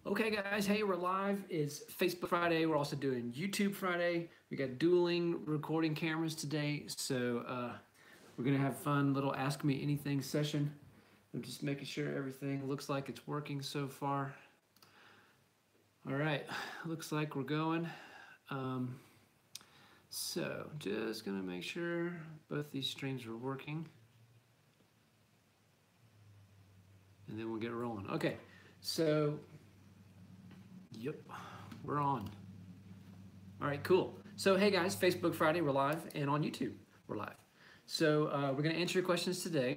Okay, guys, hey, we're live. It's Facebook Friday. We're also doing YouTube Friday. We got dueling recording cameras today, so we're gonna have fun little Ask Me Anything session. I'm just making sure everything looks like it's working so far. All right, looks like we're going. Um, so just gonna make sure both these streams are working, and then we'll get rolling. Okay, so yep, we're on. All right, cool. So, hey guys, Facebook Friday, we're live, and on YouTube, we're live. So, we're going to answer your questions today.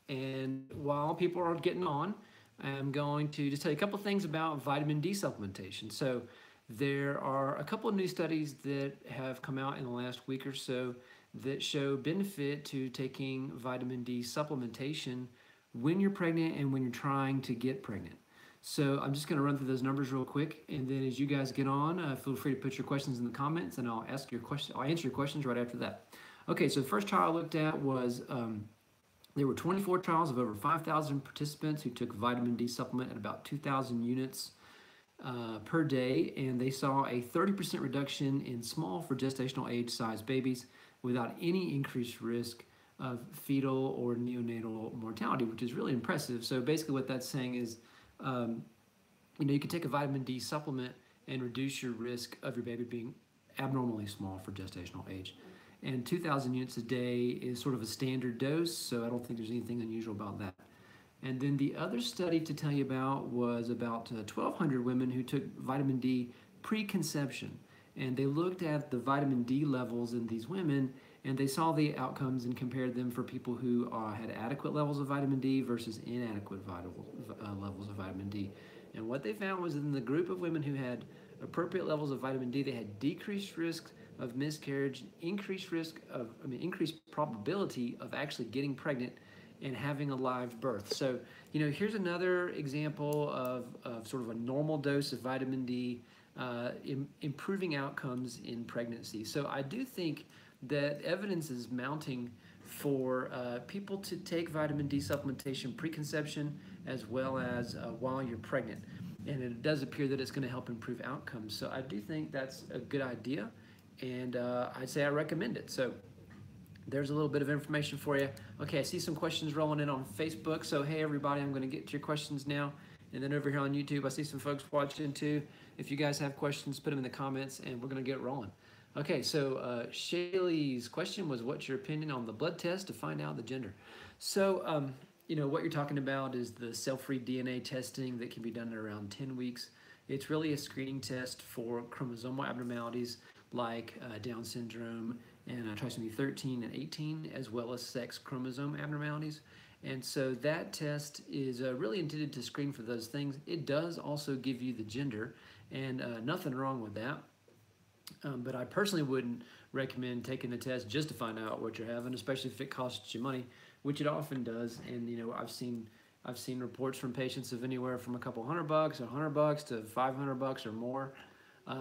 And while people are getting on, I'm going to just tell you a couple things about vitamin D supplementation. So, there are a couple of new studies that have come out in the last week or so that show benefit to taking vitamin D supplementation when you're pregnant and when you're trying to get pregnant. So I'm just going to run through those numbers real quick, and then as you guys get on, feel free to put your questions in the comments, and I'll answer your questions right after that. Okay, so the first trial I looked at was there were 24 trials of over 5,000 participants who took vitamin D supplement at about 2,000 units per day, and they saw a 30% reduction in small for gestational age size babies without any increased risk of fetal or neonatal mortality, which is really impressive. So basically what that's saying is you can take a vitamin D supplement and reduce your risk of your baby being abnormally small for gestational age. And 2,000 units a day is sort of a standard dose, so I don't think there's anything unusual about that. And then the other study to tell you about was about 1,200 women who took vitamin D preconception. And they looked at the vitamin D levels in these women, and they saw the outcomes and compared them for people who had adequate levels of vitamin D versus inadequate levels of vitamin D. And what they found was in the group of women who had appropriate levels of vitamin D, they had decreased risk of miscarriage, increased probability of actually getting pregnant and having a live birth. So, here's another example of sort of a normal dose of vitamin D improving outcomes in pregnancy. So I do think that evidence is mounting for people to take vitamin D supplementation preconception as well as while you're pregnant. And it does appear that it's going to help improve outcomes. So I do think that's a good idea, and I'd say I recommend it. So there's a little bit of information for you. Okay, I see some questions rolling in on Facebook. So hey everybody, I'm going to get to your questions now. And then over here on YouTube, I see some folks watching too. If you guys have questions, put them in the comments and we're going to get rolling. Okay, so Shaylee's question was, what's your opinion on the blood test to find out the gender? So, what you're talking about is the cell-free DNA testing that can be done in around 10 weeks. It's really a screening test for chromosomal abnormalities like Down syndrome and trisomy 13 and 18, as well as sex chromosome abnormalities. And so that test is really intended to screen for those things. It does also give you the gender, and nothing wrong with that. But I personally wouldn't recommend taking the test just to find out what you're having, especially if it costs you money, which it often does. And I've seen reports from patients of anywhere from a couple $100, $100 to $500 or more.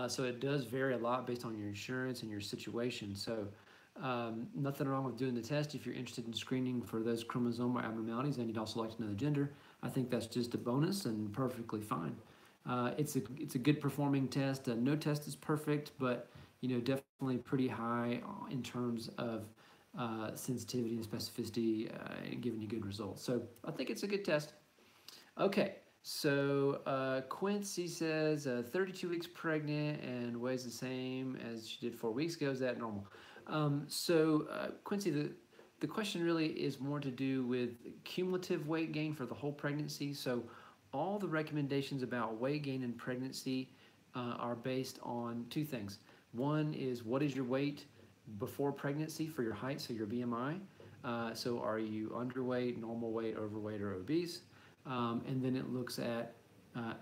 So it does vary a lot based on your insurance and your situation. So nothing wrong with doing the test if you're interested in screening for those chromosomal abnormalities, and you'd also like to know the gender. I think that's just a bonus and perfectly fine. It's a good performing test. No test is perfect, but definitely pretty high in terms of sensitivity and specificity, and giving you good results. So I think it's a good test. Okay, so Quincy says 32 weeks pregnant and weighs the same as she did 4 weeks ago. Is that normal? Quincy, the question really is more to do with cumulative weight gain for the whole pregnancy. So all the recommendations about weight gain in pregnancy are based on two things. One is, what is your weight before pregnancy for your height, so your BMI. So are you underweight, normal weight, overweight, or obese? And then it looks at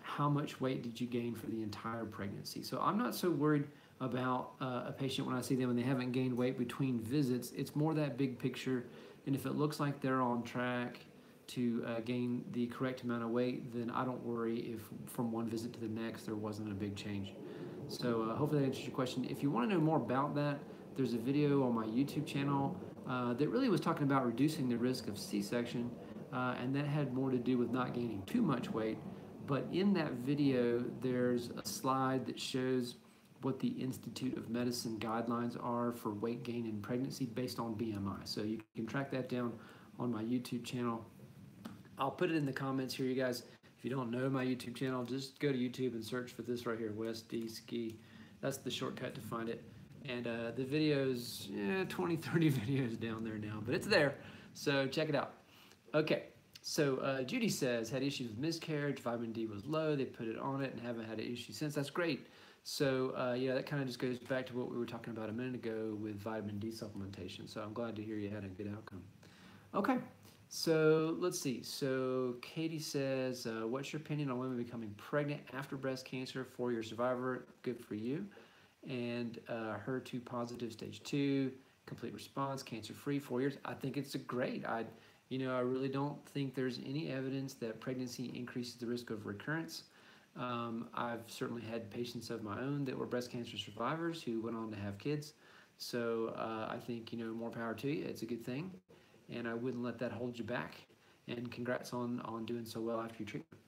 how much weight did you gain for the entire pregnancy. So I'm not so worried about a patient when I see them and they haven't gained weight between visits. It's more that big picture, and if it looks like they're on track to gain the correct amount of weight, then I don't worry if from one visit to the next there wasn't a big change. So hopefully that answers your question. If you want to know more about that, there's a video on my YouTube channel that really was talking about reducing the risk of C-section, and that had more to do with not gaining too much weight, But in that video, there's a slide that shows what the Institute of Medicine guidelines are for weight gain in pregnancy based on BMI. So you can track that down on my YouTube channel. I'll put it in the comments here, you guys. If you don't know my YouTube channel, just go to YouTube and search for this right here, Wes D Ski. That's the shortcut to find it. And the video's 20, 30 videos down there now, but it's there. So check it out. Okay, so Judy says, had issues with miscarriage, vitamin D was low, they put it on it and haven't had an issue since. That's great. So yeah, that kind of just goes back to what we were talking about a minute ago with vitamin D supplementation. So I'm glad to hear you had a good outcome. Okay, so let's see. So Katie says, what's your opinion on women becoming pregnant after breast cancer? 4-year survivor, good for you. And HER2 positive, stage 2, complete response, cancer-free, 4 years. I think it's great. I really don't think there's any evidence that pregnancy increases the risk of recurrence. I've certainly had patients of my own that were breast cancer survivors who went on to have kids. So I think, more power to you. It's a good thing. And I wouldn't let that hold you back. And congrats on doing so well after your treatment.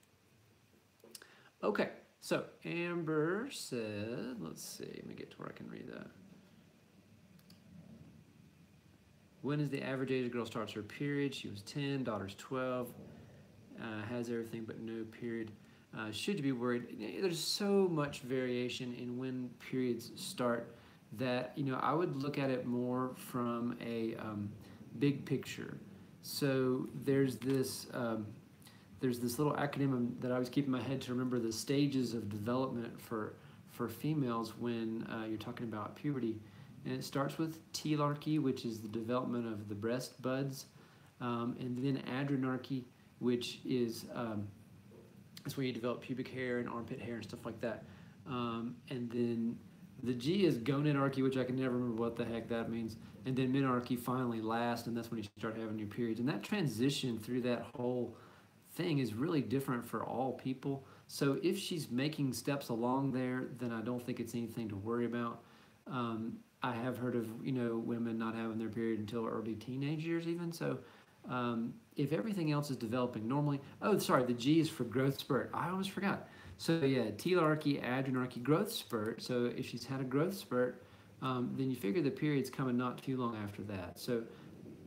Okay, so Amber said, let's see, let me get to where I can read that. When is the average age a girl starts her period? She was 10, daughter's 12, has everything but no period. Should you be worried? There's so much variation in when periods start that, I would look at it more from a big picture. So there's this little acronym that I always keep in my head to remember the stages of development for females when you're talking about puberty. And it starts with telarchy, which is the development of the breast buds, and then adrenarchy, which is that's where you develop pubic hair and armpit hair and stuff like that. And then the G is gonenarchy, which I can never remember what the heck that means. And then menarche finally last, and that's when you start having your periods. And that transition through that whole thing is really different for all people. So if she's making steps along there, then I don't think it's anything to worry about. I have heard of, women not having their period until early teenage years even. So if everything else is developing normally, oh, sorry, the G is for growth spurt. I almost forgot. So yeah, telarchy, adrenarchy, growth spurt. So if she's had a growth spurt, then you figure the period's coming not too long after that. So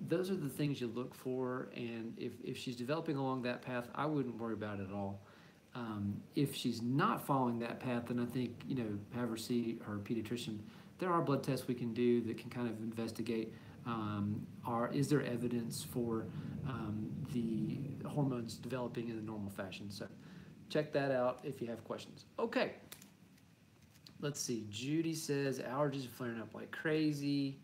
those are the things you look for. And if she's developing along that path, I wouldn't worry about it at all. If she's not following that path, then I think, have her see her pediatrician. There are blood tests we can do that can kind of investigate, is there evidence for the hormones developing in a normal fashion. So check that out if you have questions. Okay, let's see. Judy says, allergies are flaring up like crazy.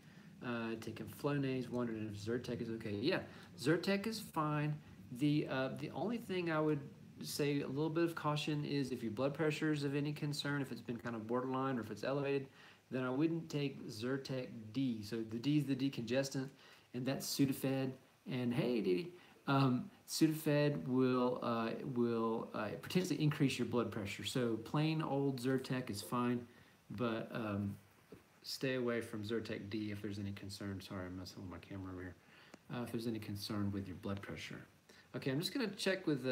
Taking Flonase, wondering if Zyrtec is okay. Yeah, Zyrtec is fine. The only thing I would say a little bit of caution is if your blood pressure is of any concern, if it's been kind of borderline or if it's elevated, then I wouldn't take Zyrtec D. So the D is the decongestant, and that's Sudafed. And hey, Didi, Sudafed will potentially increase your blood pressure. So plain old Zyrtec is fine, but stay away from Zyrtec D if there's any concern. Sorry, I'm messing with my camera over here. If there's any concern with your blood pressure. Okay, I'm just gonna check with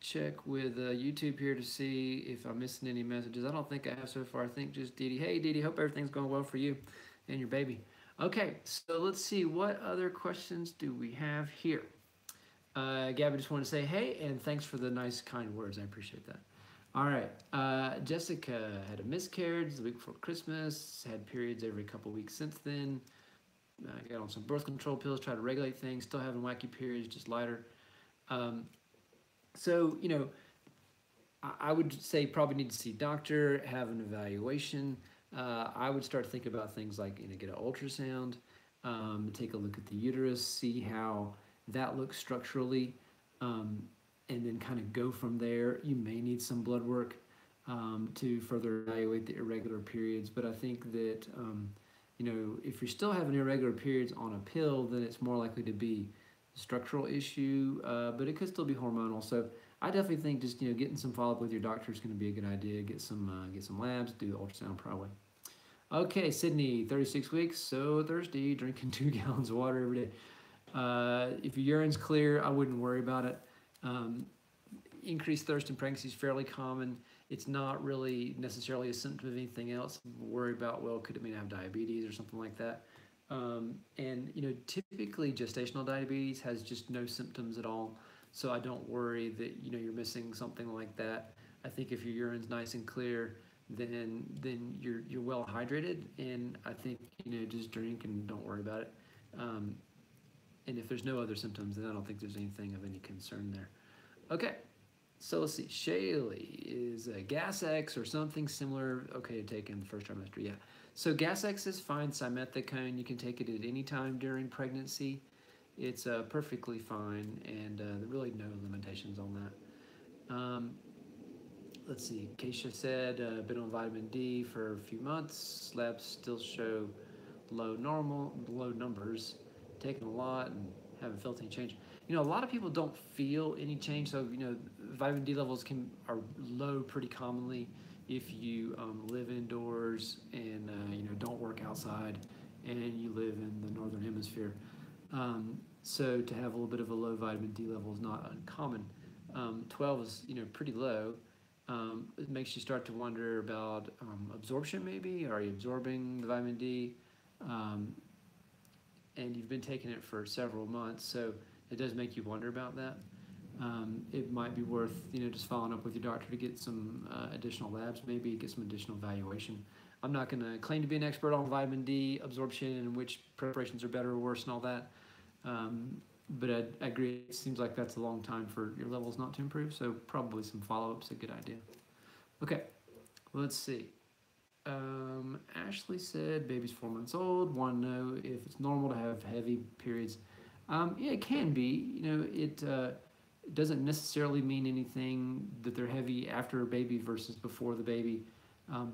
YouTube here to see if I'm missing any messages. I don't think I have so far. I think just Didi. Hey, Didi, hope everything's going well for you and your baby. Okay, so let's see. What other questions do we have here? Gabby just wanted to say hey, and thanks for the nice, kind words. I appreciate that. All right, Jessica had a miscarriage the week before Christmas, had periods every couple weeks since then. Got on some birth control pills, tried to regulate things, still having wacky periods, just lighter. So, I would say probably need to see a doctor, have an evaluation. I would start thinking about things like, get an ultrasound, take a look at the uterus, see how that looks structurally, and then kind of go from there. You may need some blood work to further evaluate the irregular periods, but I think that, if you're still having irregular periods on a pill, then it's more likely to be structural issue, but it could still be hormonal. So I definitely think just getting some follow-up with your doctor is going to be a good idea. Get some labs, do the ultrasound probably. Okay, Sydney, 36 weeks, so thirsty, drinking 2 gallons of water every day. If your urine's clear, I wouldn't worry about it. increased thirst in pregnancy is fairly common. It's not really necessarily a symptom of anything else. Worry about, well, could it mean I have diabetes or something like that? And typically gestational diabetes has just no symptoms at all. So I don't worry that you're missing something like that. I think if your urine's nice and clear, then you're well hydrated, and I think just drink and don't worry about it. And if there's no other symptoms, then I don't think there's anything of any concern there. Okay, so let's see. Shaylee, is Gas X or something similar okay to take in the first trimester? Yeah. So Gas X is fine. Simethicone, you can take it at any time during pregnancy. It's perfectly fine, and really no limitations on that. Let's see. Keisha said been on vitamin D for a few months. Labs still show low numbers. Taken a lot and haven't felt any change. A lot of people don't feel any change. So vitamin D levels are low pretty commonly if you live indoors and don't work outside and you live in the northern hemisphere. So to have a little bit of a low vitamin D level is not uncommon. 12 is pretty low. It makes you start to wonder about absorption maybe. Are you absorbing the vitamin D? And you've been taking it for several months, so it does make you wonder about that. It might be worth just following up with your doctor to get some additional labs, maybe get some additional evaluation. I'm not going to claim to be an expert on vitamin D absorption and which preparations are better or worse and all that, but I agree it seems like that's a long time for your levels not to improve, so probably some follow-up's a good idea. Okay, let's see. Ashley said baby's 4 months old, want to know if it's normal to have heavy periods. Yeah, it can be. It doesn't necessarily mean anything that they're heavy after a baby versus before the baby.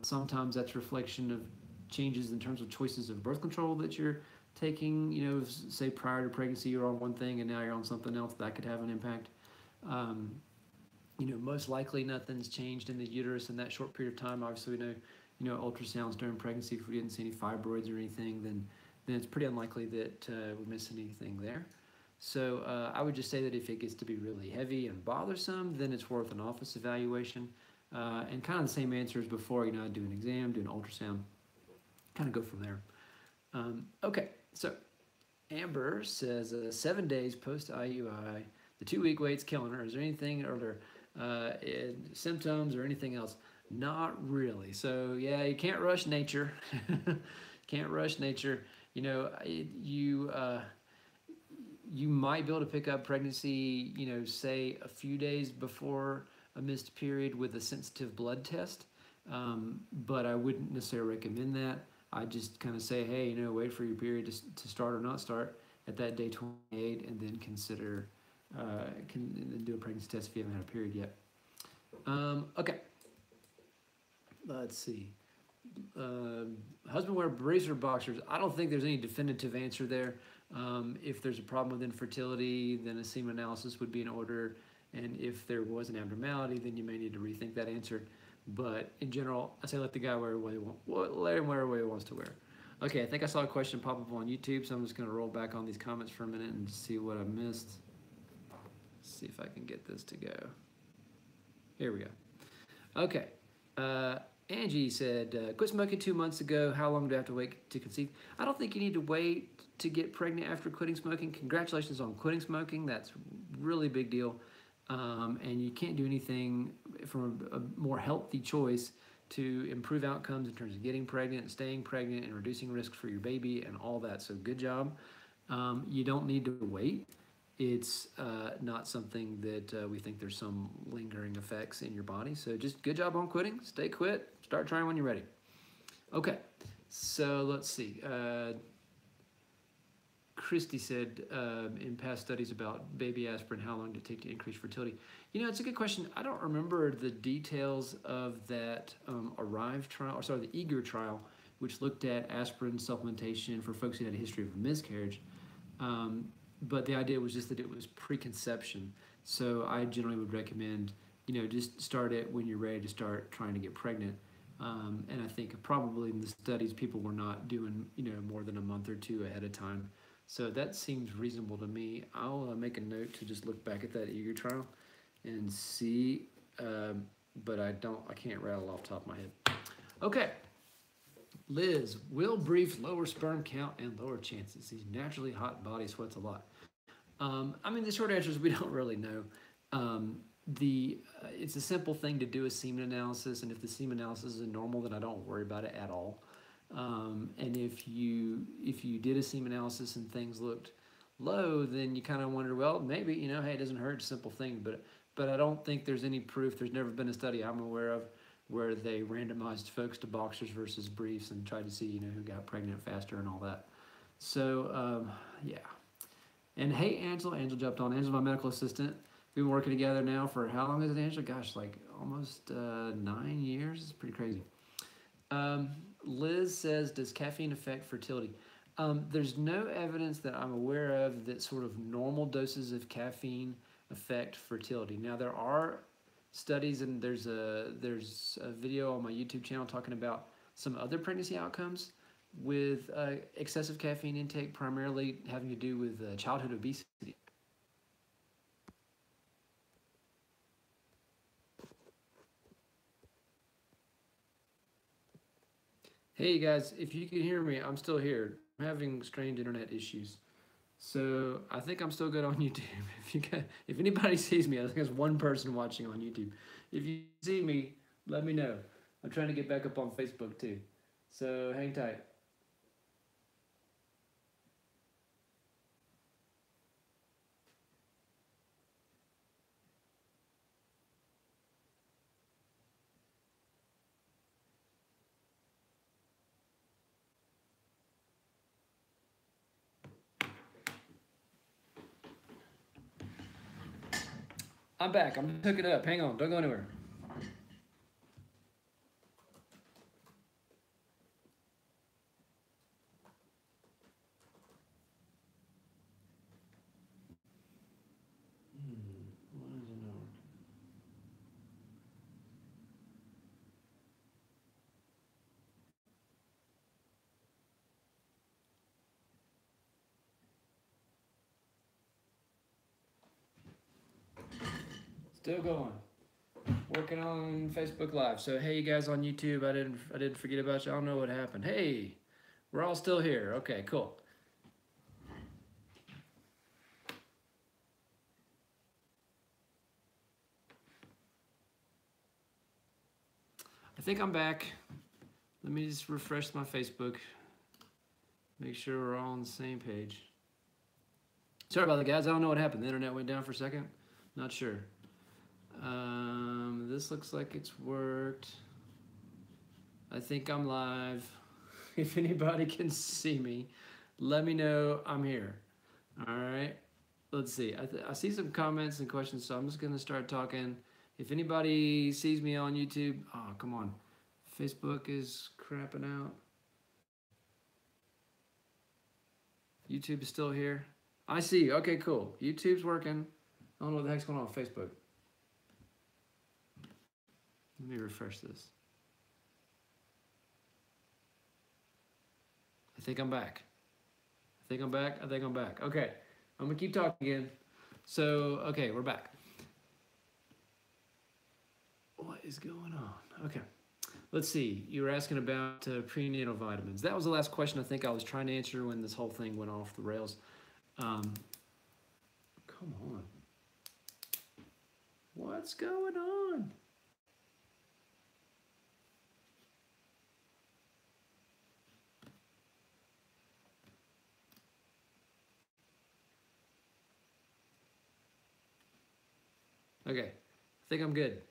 Sometimes that's a reflection of changes in terms of choices of birth control that you're taking. Say prior to pregnancy you're on one thing and now you're on something else, that could have an impact. Most likely nothing's changed in the uterus in that short period of time. Obviously we know ultrasounds during pregnancy, if we didn't see any fibroids or anything, then it's pretty unlikely that we're missing anything there. So I would just say that if it gets to be really heavy and bothersome, then it's worth an office evaluation. And kind of the same answer as before, do an exam, do an ultrasound, kind of go from there. Okay, so Amber says 7 days post-IUI, the 2-week wait's killing her. Is there anything, are there symptoms or anything else? Not really. So yeah, you can't rush nature. Can't rush nature. You might be able to pick up pregnancy, say a few days before a missed period with a sensitive blood test. But I wouldn't necessarily recommend that. I just kind of say, hey, wait for your period to start or not start at that day 28, and then consider do a pregnancy test if you haven't had a period yet. Okay. Let's see. Husband wear bracer boxers. I don't think there's any definitive answer there. If there's a problem with infertility, then a semen analysis would be in order. And if there was an abnormality, then you may need to rethink that answer. But in general, I say let the guy wear what he wants. Let him wear what he wants to wear. Okay, I think I saw a question pop up on YouTube, so I'm just going to roll back on these comments for a minute and see what I missed. See if I can get this to go. Here we go. Okay. Angie said, quit smoking 2 months ago. How long do I have to wait to conceive? I don't think you need to wait to get pregnant after quitting smoking. Congratulations on quitting smoking. That's a really big deal. And you can't do anything from a more healthy choice to improve outcomes in terms of getting pregnant and staying pregnant and reducing risk for your baby and all that. So good job. You don't need to wait. It's not something that we think there's some lingering effects in your body. So just good job on quitting. Stay quit. Start trying when you're ready. Okay, so let's see. Christy said in past studies about baby aspirin, how long did it take to increase fertility? It's a good question. I don't remember the details of that ARRIVE trial, or sorry, the EAGER trial, which looked at aspirin supplementation for folks who had a history of a miscarriage. But the idea was just that it was preconception. So I generally would recommend, just start it when you're ready to start trying to get pregnant. And I think probably in the studies, people were not doing, more than a month or two ahead of time. So that seems reasonable to me. I'll make a note to just look back at that EAGER trial and C, but I can't rattle off the top of my head. Okay. Liz, will brief lower sperm count and lower chances? These naturally hot body sweats a lot. I mean, the short answer is we don't really know. It's a simple thing to do a semen analysis, and if the semen analysis is normal, then I don't worry about it at all. And if you did a semen analysis and things looked low, then you kind of wonder, well, maybe, hey, it doesn't hurt, simple thing. But I don't think there's any proof. There's never been a study I'm aware of where they randomized folks to boxers versus briefs and tried to see, who got pregnant faster and all that. So, yeah. And hey, Angela jumped on. Angela's my medical assistant. We've been working together now for how long is it, Angela? Gosh, like almost 9 years. It's pretty crazy. Liz says, does caffeine affect fertility? There's no evidence that I'm aware of that sort of normal doses of caffeine affect fertility. Now, there are studies, and there's a video on my YouTube channel talking about some other pregnancy outcomes with excessive caffeine intake, primarily having to do with childhood obesity. Hey guys, if you can hear me, I'm still here. I'm having strange internet issues. So I think I'm still good on YouTube. If anybody sees me, I think there's one person watching on YouTube. If you see me, let me know. I'm trying to get back up on Facebook too. So hang tight. I'm back. I'm hooking it up. Hang on. Don't go anywhere. Why is it not? Still going. Working on Facebook Live. So hey, you guys on YouTube, I didn't forget about you. I don't know what happened. Hey, we're all still here. Okay, cool. I think I'm back. Let me just refresh my Facebook. Make sure we're all on the same page. Sorry about that, guys. I don't know what happened. The internet went down for a second. Not sure. This looks like it's worked. I think I'm live. If anybody can see me, let me know I'm here. All right. Let's see. I see some comments and questions, so I'm just going to start talking. If anybody sees me on YouTube, oh, come on. Facebook is crapping out. YouTube is still here. I see. Okay, cool. YouTube's working. I don't know what the heck's going on with Facebook. Let me refresh this. I think I'm back. I think I'm back. I think I'm back. Okay. I'm going to keep talking again. So, okay, we're back. What is going on? Okay. Let's see. You were asking about prenatal vitamins. That was the last question I think I was trying to answer when this whole thing went off the rails. Come on. What's going on? Okay, I think I'm good.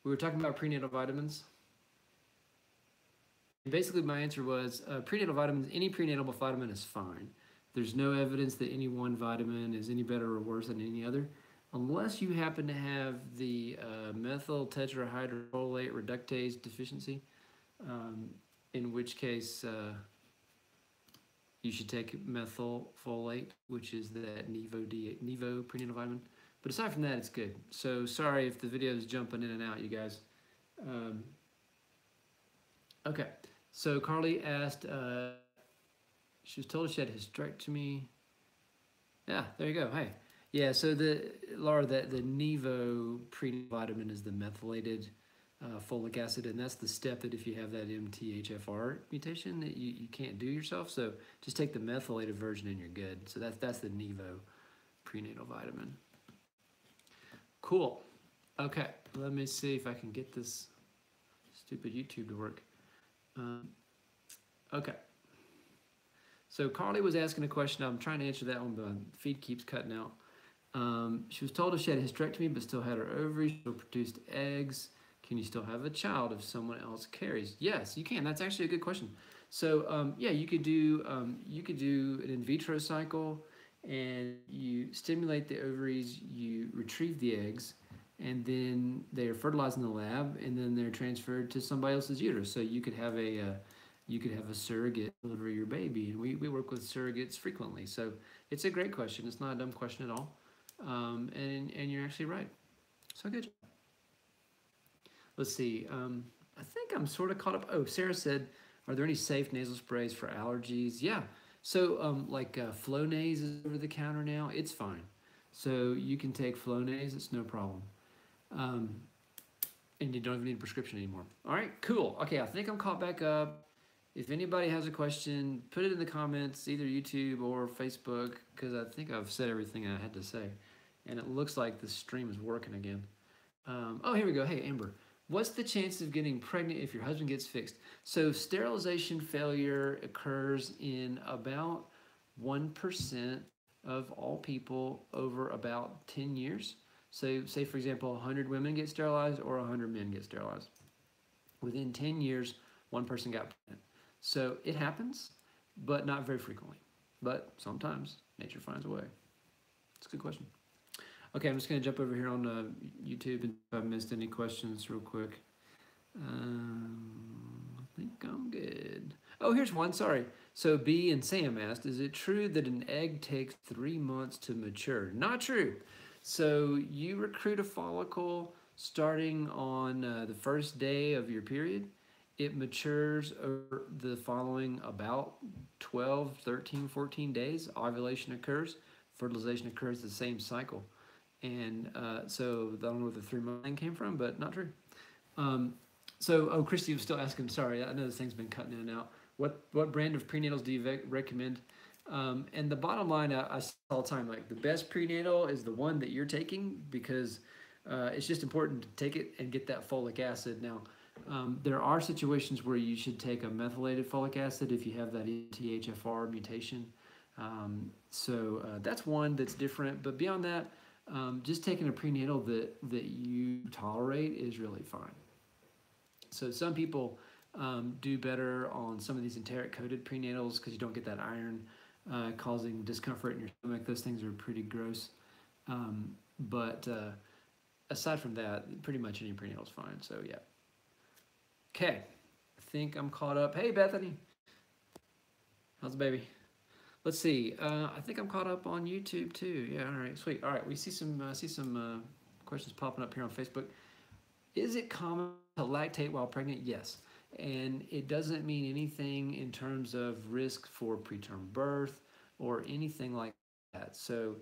We were talking about prenatal vitamins. Basically, my answer was prenatal vitamins, any prenatal vitamin is fine. There's no evidence that any one vitamin is any better or worse than any other, unless you happen to have the methyl tetrahydrofolate reductase deficiency, in which case you should take methylfolate, which is that Nevo prenatal vitamin. But aside from that, it's good. So sorry if the video is jumping in and out, you guys. Okay, so Carly asked, she was told she had hysterectomy. Yeah, there you go. Hey, Yeah, so Laura, the Nevo prenatal vitamin is the methylated folic acid, and that's the step that if you have that MTHFR mutation that you can't do yourself. So just take the methylated version and you're good. So that's the Nevo prenatal vitamin. Cool. Okay, let me see if I can get this stupid YouTube to work. Okay. So Carly was asking a question. I'm trying to answer that one, but the feed keeps cutting out. She was told if she had a hysterectomy but still had her ovaries, still produced eggs. Can you still have a child if someone else carries? Yes, you can. That's actually a good question. So yeah, you could do an in vitro cycle, and you stimulate the ovaries, you retrieve the eggs, and then they're fertilized in the lab, and then they're transferred to somebody else's uterus. So you could have a surrogate deliver your baby, and we work with surrogates frequently. So it's a great question. It's not a dumb question at all, and you're actually right. So good. Let's see. I think I'm sort of caught up. Oh, Sarah said, are there any safe nasal sprays for allergies? Yeah. So like Flonase is over the counter now. It's fine. So you can take Flonase. It's no problem. And you don't even need a prescription anymore. All right, cool. Okay, I think I'm caught back up. If anybody has a question, put it in the comments, either YouTube or Facebook, because I think I've said everything I had to say. And it looks like the stream is working again. Oh, here we go. Hey, Amber. What's the chance of getting pregnant if your husband gets fixed? So sterilization failure occurs in about 1% of all people over about 10 years. So say, for example, 100 women get sterilized or 100 men get sterilized. Within 10 years, one person got pregnant. So it happens, but not very frequently. But sometimes nature finds a way. It's a good question. Okay, I'm just going to jump over here on YouTube and if I've missed any questions real quick. I think I'm good. Oh, here's one, sorry. So B and Sam asked, is it true that an egg takes 3 months to mature? Not true. So you recruit a follicle starting on the first day of your period. It matures over the following about 12, 13, 14 days. Ovulation occurs. Fertilization occurs the same cycle. And so I don't know where the 3 month thing came from, but not true. Christy was still asking, sorry, I know this thing's been cutting in and out. What brand of prenatals do you recommend? And the bottom line, I say all the time, like the best prenatal is the one that you're taking because it's just important to take it and get that folic acid. Now, there are situations where you should take a methylated folic acid if you have that MTHFR mutation. That's one that's different. But beyond that, just taking a prenatal that you tolerate is really fine. So some people do better on some of these enteric-coated prenatals because you don't get that iron causing discomfort in your stomach. Those things are pretty gross. But aside from that, pretty much any prenatal is fine. So yeah. Okay, I think I'm caught up. Hey, Bethany. How's the baby? Let's see. I think I'm caught up on YouTube too. Yeah, all right, sweet. All right, we see some questions popping up here on Facebook. Is it common to lactate while pregnant? Yes. And it doesn't mean anything in terms of risk for preterm birth or anything like that. So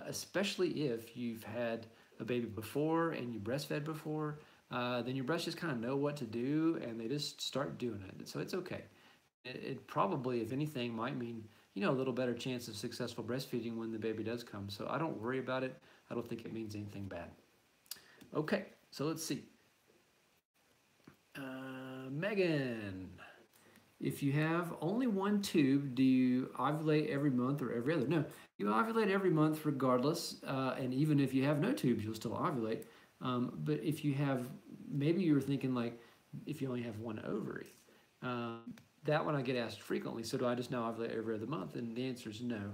especially if you've had a baby before and you breastfed before, then your breasts just kind of know what to do and they just start doing it. So it's okay. It probably, if anything, might mean a little better chance of successful breastfeeding when the baby does come. So I don't worry about it. I don't think it means anything bad. Okay, so let's see. Megan, if you have only one tube, do you ovulate every month or every other? No, you ovulate every month regardless. And even if you have no tubes, you'll still ovulate. But if you have, maybe you were thinking like, if you only have one ovary. That one I get asked frequently, so do I just now ovulate every other month? And the answer is no.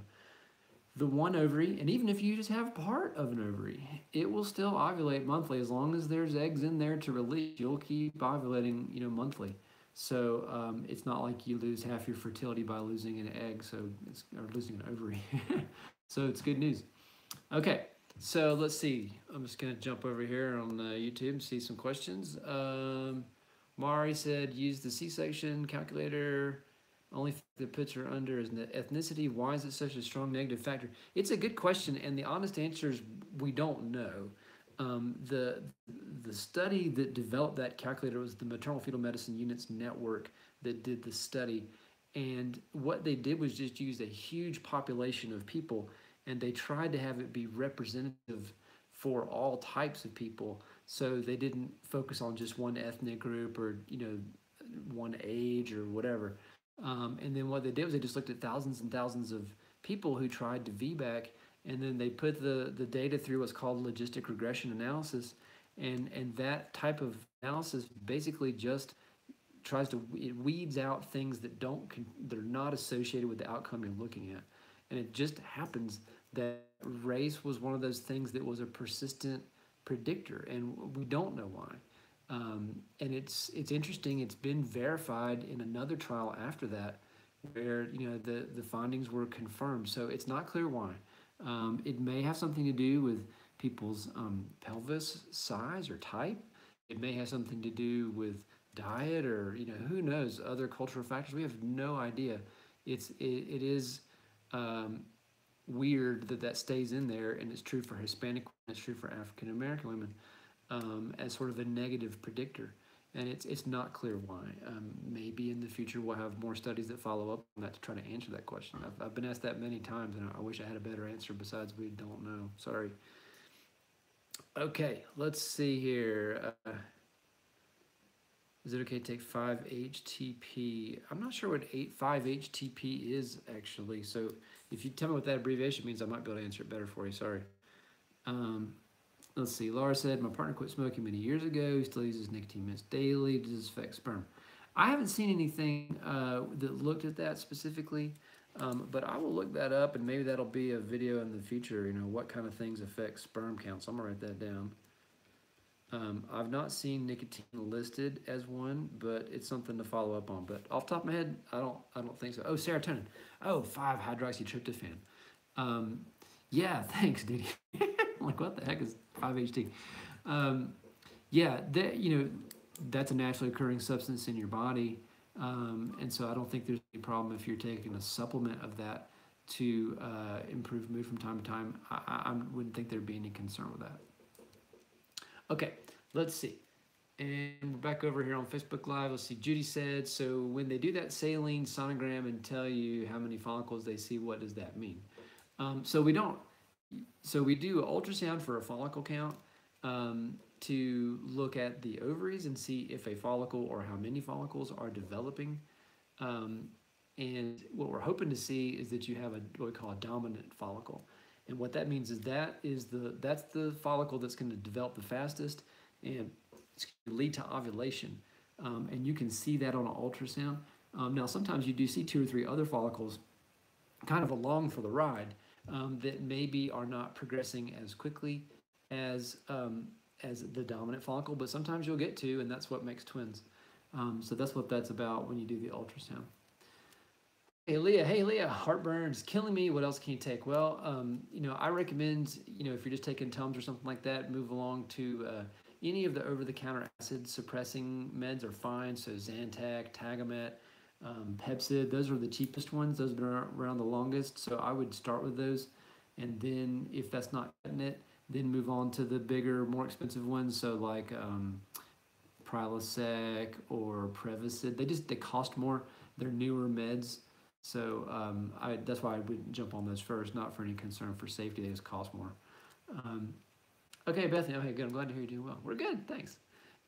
The one ovary, and even if you just have part of an ovary, it will still ovulate monthly as long as there's eggs in there to release. You'll keep ovulating, monthly. So it's not like you lose half your fertility by losing an egg, or losing an ovary. So it's good news. Okay, so let's see. I'm just gonna jump over here on YouTube and see some questions. Mari said, use the C-section calculator. Only thing that puts her under is ethnicity. Why is it such a strong negative factor? It's a good question, and the honest answer is we don't know. The study that developed that calculator was the Maternal Fetal Medicine Units Network that did the study, and what they did was just use a huge population of people, and they tried to have it be representative for all types of people. So they didn't focus on just one ethnic group or one age or whatever. And then what they did was they just looked at thousands and thousands of people who tried to VBAC, and then they put the data through what's called logistic regression analysis, and that type of analysis basically just tries to, it weeds out things that that are not associated with the outcome you're looking at, and it just happens that race was one of those things that was a persistent predictor, and we don't know why. And it's interesting. It's been verified in another trial after that, where the findings were confirmed. So it's not clear why. It may have something to do with people's pelvis size or type. It may have something to do with diet, or who knows, other cultural factors. We have no idea. It is weird that stays in there, and it's true for Hispanic women, it's true for African American women, as sort of a negative predictor. And it's not clear why. Maybe in the future we'll have more studies that follow up on that to try to answer that question. I've been asked that many times, and I wish I had a better answer besides we don't know. Sorry. Okay, let's see here. Is it okay to take 5-HTP? I'm not sure what 5-HTP is, actually. So if you tell me what that abbreviation means, I might be able to answer it better for you. Sorry. Let's see. Laura said, my partner quit smoking many years ago. He still uses nicotine mints daily. Does this affect sperm? I haven't seen anything that looked at that specifically, but I will look that up, and maybe that'll be a video in the future, what kind of things affect sperm counts. So I'm going to write that down. I've not seen nicotine listed as one, but it's something to follow up on. But off the top of my head, I don't think so. Oh, serotonin. Oh, 5-hydroxytryptophan. Yeah, thanks, Diddy. I'm like, what the heck is 5-HT? Yeah, that's a naturally occurring substance in your body, and so I don't think there's any problem if you're taking a supplement of that to improve mood from time to time. I wouldn't think there'd be any concern with that. Okay, let's see. And we're back over here on Facebook Live. Let's see. Judy said, so when they do that saline sonogram and tell you how many follicles they see, what does that mean? So we don't. So we do ultrasound for a follicle count to look at the ovaries and see if a follicle or how many follicles are developing. And what we're hoping to see is that you have what we call a dominant follicle. And what that means is that's the follicle that's going to develop the fastest and it's going to lead to ovulation. And you can see that on an ultrasound. Now, sometimes you do see 2 or 3 other follicles kind of along for the ride that maybe are not progressing as quickly as the dominant follicle, but sometimes you'll get 2, and that's what makes twins. So that's what that's about when you do the ultrasound. Hey Leah, heartburn is killing me. What else can you take? Well, I recommend, if you're just taking Tums or something like that, move along to any of the over-the-counter acid suppressing meds are fine. So Zantac, Tagamet, Pepcid, those are the cheapest ones. Those have been around the longest. So I would start with those. And then if that's not cutting it, then move on to the bigger, more expensive ones. So like Prilosec or Prevacid. They cost more. They're newer meds. So that's why I would jump on those first, not for any concern for safety. They just cost more. Okay, Bethany. Okay, good. I'm glad to hear you're doing well. We're good. Thanks.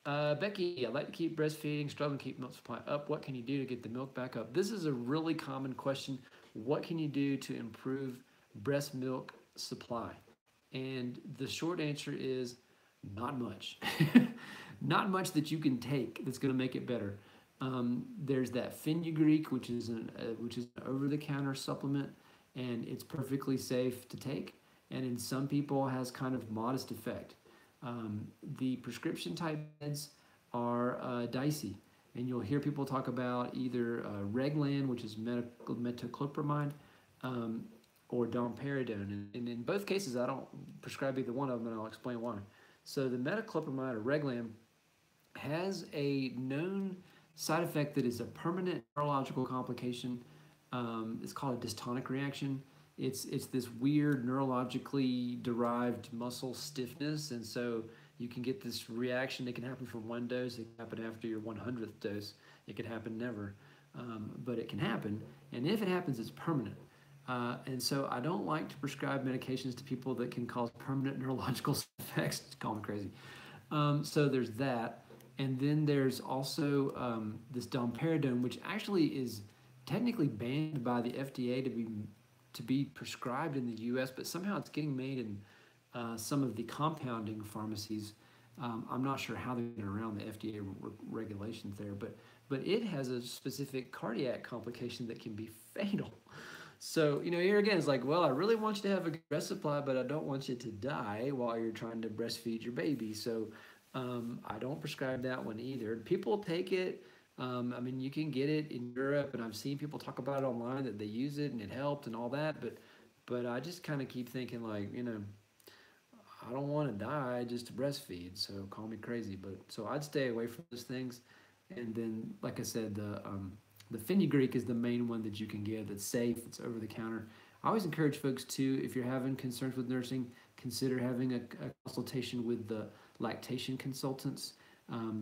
Becky, I like to keep breastfeeding, struggling to keep milk supply up. What can you do to get the milk back up? This is a really common question. What can you do to improve breast milk supply? And the short answer is not much. Not much that you can take that's going to make it better. There's that Fenugreek, which is an over-the-counter supplement, and it's perfectly safe to take. And in some people, has kind of modest effect. The prescription type meds are dicey, and you'll hear people talk about either Reglan, which is metoclopramide, or domperidone. And in both cases, I don't prescribe either one of them, and I'll explain why. So the metoclopramide or Reglan has a known side effect that is a permanent neurological complication. It's called a dystonic reaction. It's this weird neurologically derived muscle stiffness, and so you can get this reaction. It can happen from one dose. It can happen after your 100th dose. It could happen never, but it can happen. And if it happens, it's permanent. And so I don't like to prescribe medications to people that can cause permanent neurological effects. Call me crazy. So there's that. And then there's also this domperidone, which actually is technically banned by the FDA to be prescribed in the U.S., but somehow it's getting made in some of the compounding pharmacies. I'm not sure how they get around the FDA regulations there, but it has a specific cardiac complication that can be fatal. So, here again, it's like, well, I really want you to have a good breast supply, but I don't want you to die while you're trying to breastfeed your baby. So I don't prescribe that one either. People take it. You can get it in Europe, and I've seen people talk about it online that they use it and it helped and all that. But I just kind of keep thinking like, I don't want to die just to breastfeed. So call me crazy, but so I'd stay away from those things. And then, like I said, the fenugreek is the main one that you can give that's safe, it's over the counter. I always encourage folks to, if you're having concerns with nursing, consider having a consultation with the lactation consultants.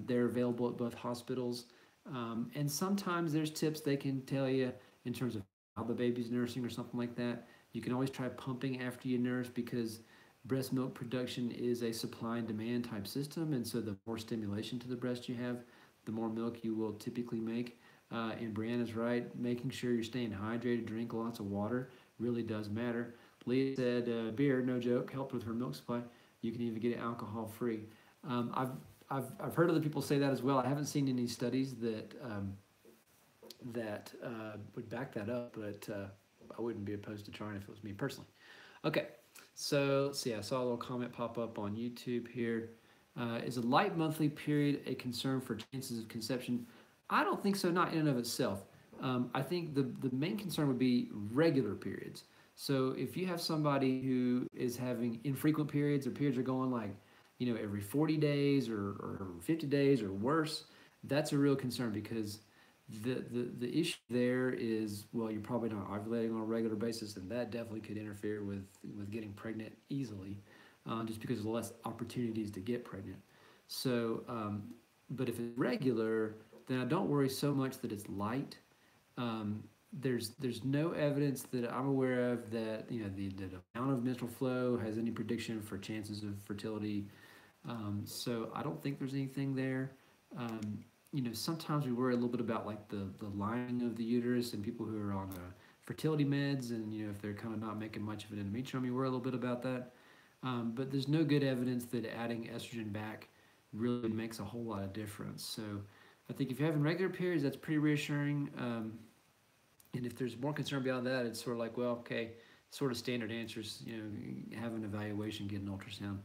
They're available at both hospitals. And sometimes there's tips they can tell you in terms of how the baby's nursing or something like that. You can always try pumping after you nurse because breast milk production is a supply and demand type system. And so the more stimulation to the breast you have, the more milk you will typically make. And Brianna's right, making sure you're staying hydrated, drink lots of water really does matter. Leah said beer, no joke, helped with her milk supply. You can even get it alcohol free. I've heard other people say that as well. I haven't seen any studies that would back that up, but I wouldn't be opposed to trying if it was me personally. Okay, so let's see. I saw a little comment pop up on YouTube here. Is a light monthly period a concern for chances of conception? I don't think so, not in and of itself. I think the main concern would be regular periods. So if you have somebody who is having infrequent periods, or periods are going like, every 40 days or 50 days or worse, that's a real concern because the issue there is, well, you're probably not ovulating on a regular basis, and that definitely could interfere with getting pregnant easily, just because there's less opportunities to get pregnant. So, but if it's regular, then I don't worry so much that it's light. There's no evidence that I'm aware of that the amount of menstrual flow has any prediction for chances of fertility. So I don't think there's anything there. Sometimes we worry a little bit about like the lining of the uterus and people who are on fertility meds, and if they're kind of not making much of an endometrium, we worry a little bit about that. But there's no good evidence that adding estrogen back really makes a whole lot of difference. So I think if you're having regular periods, that's pretty reassuring. And if there's more concern beyond that, it's sort of like, well, okay, sort of standard answers, have an evaluation, get an ultrasound,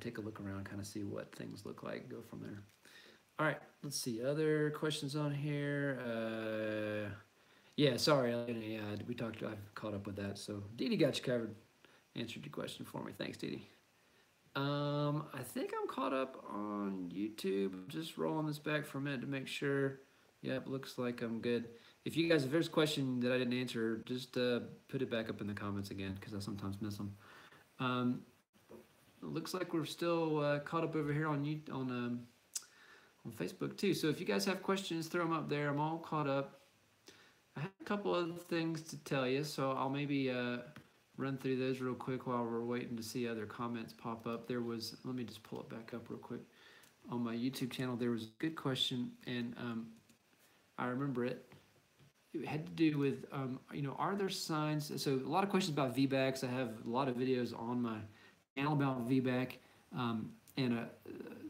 take a look around, kind of see what things look like, go from there. All right, let's see, other questions on here. Yeah, sorry, I've caught up with that. So Dee Dee got you covered, answered your question for me. Thanks, Dee Dee. I think I'm caught up on YouTube. I'm just rolling this back for a minute to make sure. Yep, looks like I'm good. If there's a question that I didn't answer, just put it back up in the comments again, because I sometimes miss them. Looks like we're still caught up over here on Facebook too. So if you guys have questions, throw them up there. I'm all caught up. I have a couple other things to tell you, so I'll maybe run through those real quick while we're waiting to see other comments pop up. Let me just pull it back up real quick. On my YouTube channel, there was a good question, and I remember it. It had to do with, are there signs? So a lot of questions about VBACs. I have a lot of videos on my channel about VBAC, and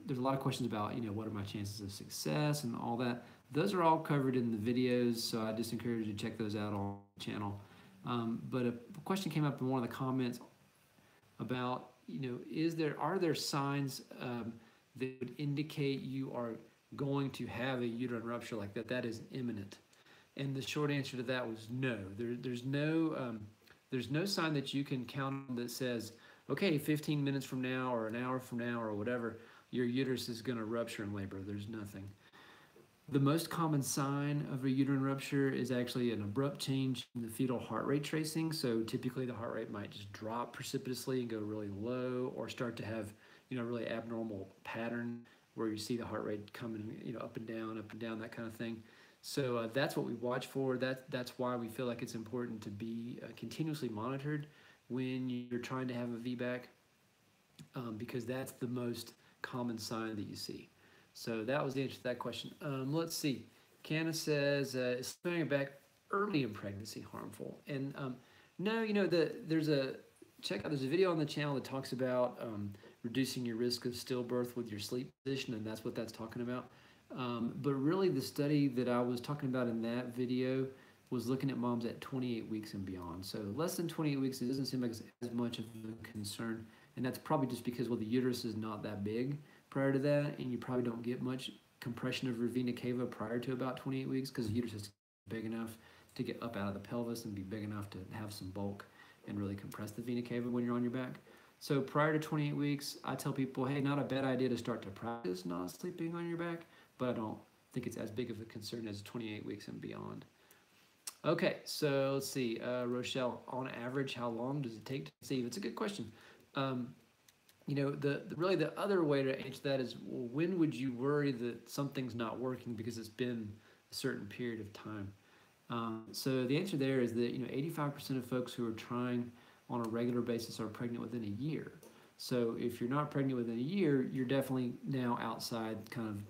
there's a lot of questions about, what are my chances of success and all that. Those are all covered in the videos, so I just encourage you to check those out on the channel. But a question came up in one of the comments about, are there signs that would indicate you are going to have a uterine rupture like that? That is imminent. And the short answer to that was no. There's no sign that you can count on that says, okay, 15 minutes from now or an hour from now or whatever, your uterus is going to rupture in labor. There's nothing. The most common sign of a uterine rupture is actually an abrupt change in the fetal heart rate tracing. So typically the heart rate might just drop precipitously and go really low, or start to have, really abnormal pattern where you see the heart rate coming, up and down, that kind of thing. So that's what we watch for. That's why we feel like it's important to be continuously monitored when you're trying to have a VBAC, because that's the most common sign that you see. So that was the answer to that question. Let's see. Canna says, is slipping back early in pregnancy harmful? And no, there's a video on the channel that talks about reducing your risk of stillbirth with your sleep position, and that's what that's talking about. But really, the study that I was talking about in that video was looking at moms at 28 weeks and beyond. So less than 28 weeks, it doesn't seem like it's as much of a concern. And that's probably just because, well, the uterus is not that big prior to that, and you probably don't get much compression of your vena cava prior to about 28 weeks, because the uterus is big enough to get up out of the pelvis and be big enough to have some bulk and really compress the vena cava when you're on your back. So prior to 28 weeks, I tell people, hey, not a bad idea to start to practice not sleeping on your back, but I don't think it's as big of a concern as 28 weeks and beyond. Okay, so let's see. Rochelle, on average, how long does it take to conceive? It's a good question. Really the other way to answer that is, well, when would you worry that something's not working because it's been a certain period of time? So the answer there is that 85% of folks who are trying on a regular basis are pregnant within a year. So if you're not pregnant within a year, you're definitely now outside kind of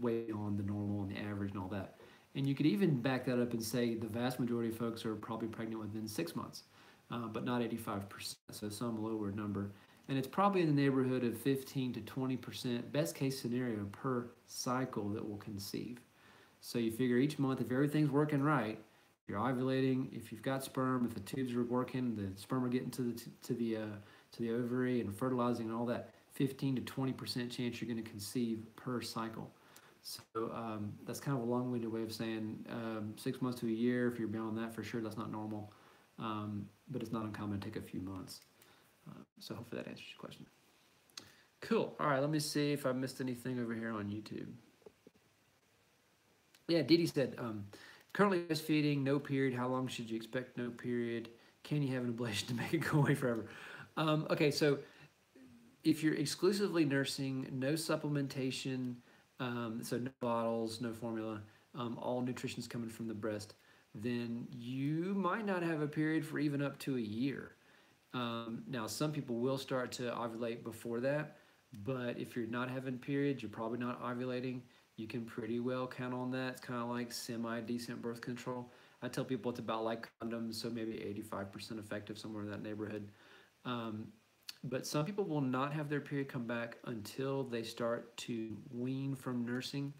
way on the normal and the average and all that. And you could even back that up and say the vast majority of folks are probably pregnant within 6 months, but not 85%, so some lower number. And it's probably in the neighborhood of 15 to 20%, best case scenario, per cycle that will conceive. So you figure each month, if everything's working right, you're ovulating, if you've got sperm, if the tubes are working, the sperm are getting to the ovary and fertilizing and all that, 15 to 20% chance you're going to conceive per cycle. So that's kind of a long-winded way of saying 6 months to a year. If you're beyond that, for sure, that's not normal. But it's not uncommon to take a few months. So hopefully that answers your question. Cool. All right, let me see if I missed anything over here on YouTube. Yeah, Dee Dee said, currently breastfeeding, no period. How long should you expect no period? Can you have an ablation to make it go away forever? Okay, so if you're exclusively nursing, no supplementation, so no bottles, no formula, all nutrition's coming from the breast, then you might not have a period for even up to a year. Now, some people will start to ovulate before that, but if you're not having periods, you're probably not ovulating. You can pretty well count on that. It's kind of like semi-decent birth control. I tell people it's about like condoms, so maybe 85% effective, somewhere in that neighborhood. But some people will not have their period come back until they start to wean from nursing.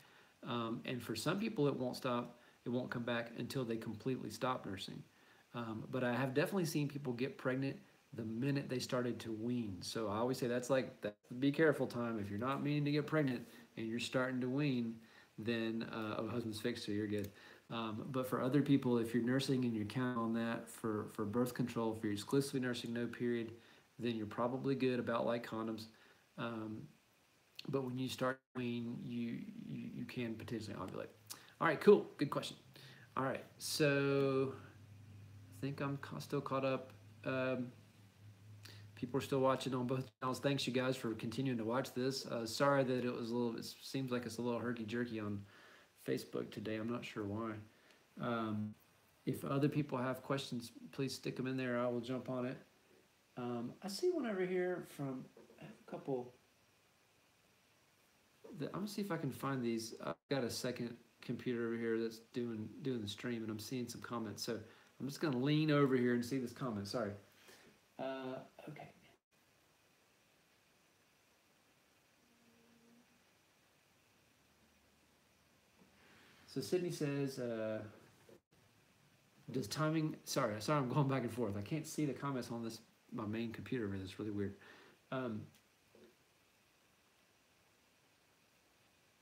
And for some people, it won't come back until they completely stop nursing. But I have definitely seen people get pregnant the minute they started to wean. So I always say that's the be careful time. If you're not meaning to get pregnant and you're starting to wean, then husband's fixed, so you're good. But for other people, if you're nursing and you're counting on that for birth control, if you're exclusively nursing no period, then you're probably good, about like condoms. But when you start to wean, you can potentially ovulate. All right, cool, good question. All right, so I think I'm still caught up. People are still watching on both channels. Thanks, you guys, for continuing to watch this. Sorry that it seems like it's a little herky-jerky on Facebook today. I'm not sure why. If other people have questions, please stick them in there. I will jump on it. I see one over here from a couple. I'm gonna see if I can find these. I've got a second computer over here that's doing the stream, and I'm seeing some comments. So I'm just gonna lean over here and see this comment. Sorry. Okay. So Sydney says, does timing, sorry, I'm going back and forth. I can't see the comments on my main computer. It's really weird.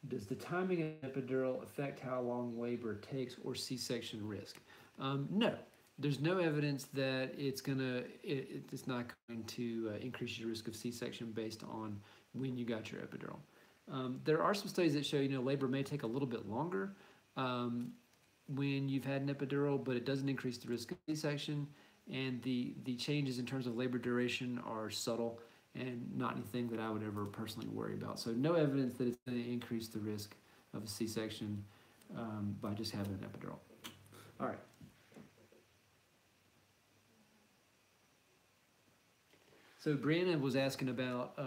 Does the timing of epidural affect how long labor takes or C-section risk? No. There's no evidence that it's not going to increase your risk of C-section based on when you got your epidural. There are some studies that show, labor may take a little bit longer when you've had an epidural, but it doesn't increase the risk of C-section. And the changes in terms of labor duration are subtle and not anything that I would ever personally worry about. So no evidence that it's going to increase the risk of a C-section by just having an epidural. All right. So Brianna was asking about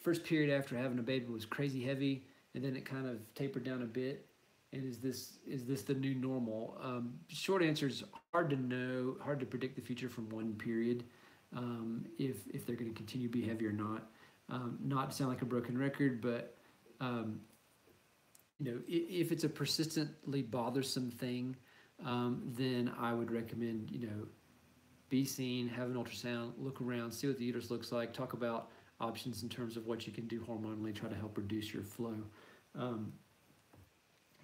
first period after having a baby was crazy heavy, and then it kind of tapered down a bit. And is this the new normal? Short answer is hard to know, hard to predict the future from one period, if they're going to continue to be heavy or not. Not to sound like a broken record, but if it's a persistently bothersome thing, then I would recommend be seen, have an ultrasound, look around, see what the uterus looks like, talk about options in terms of what you can do hormonally, try to help reduce your flow.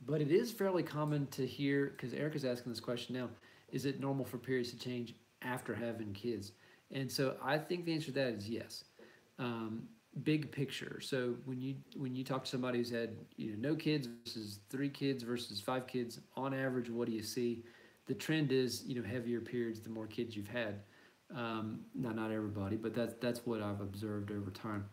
But it is fairly common to hear, because Erica's asking this question now, is it normal for periods to change after having kids? And so I think the answer to that is yes. Big picture. So when you talk to somebody who's had no kids versus 3 kids versus 5 kids, on average, what do you see? The trend is heavier periods the more kids you've had. Not everybody, but that's what I've observed over time.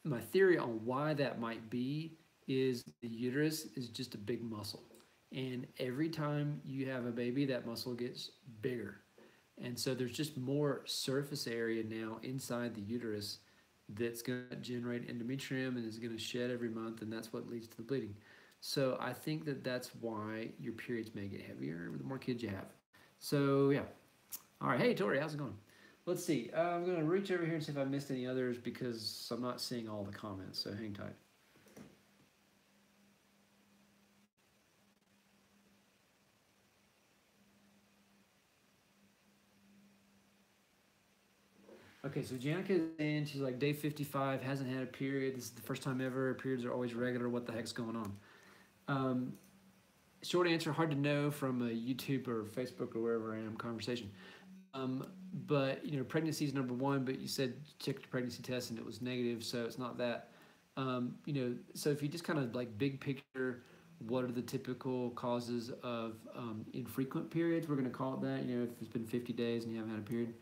My theory on why that might be is the uterus is just a big muscle. And every time you have a baby, that muscle gets bigger. And so there's just more surface area now inside the uterus that's going to generate endometrium and is going to shed every month, and that's what leads to the bleeding. So I think that's why your periods may get heavier the more kids you have. So yeah. All right. Hey, Tori, how's it going? Let's see. I'm going to reach over here and see if I missed any others because I'm not seeing all the comments, so hang tight. Okay, so Janica is in, she's like, day 55, hasn't had a period. This is the first time ever. Periods are always regular. What the heck's going on? Short answer, hard to know from a YouTube or Facebook or wherever I am conversation. But pregnancy is number one, but you said check your pregnancy test and it was negative, so it's not that. So if you just kind of like big picture, what are the typical causes of infrequent periods? We're going to call it that. If it's been 50 days and you haven't had a period.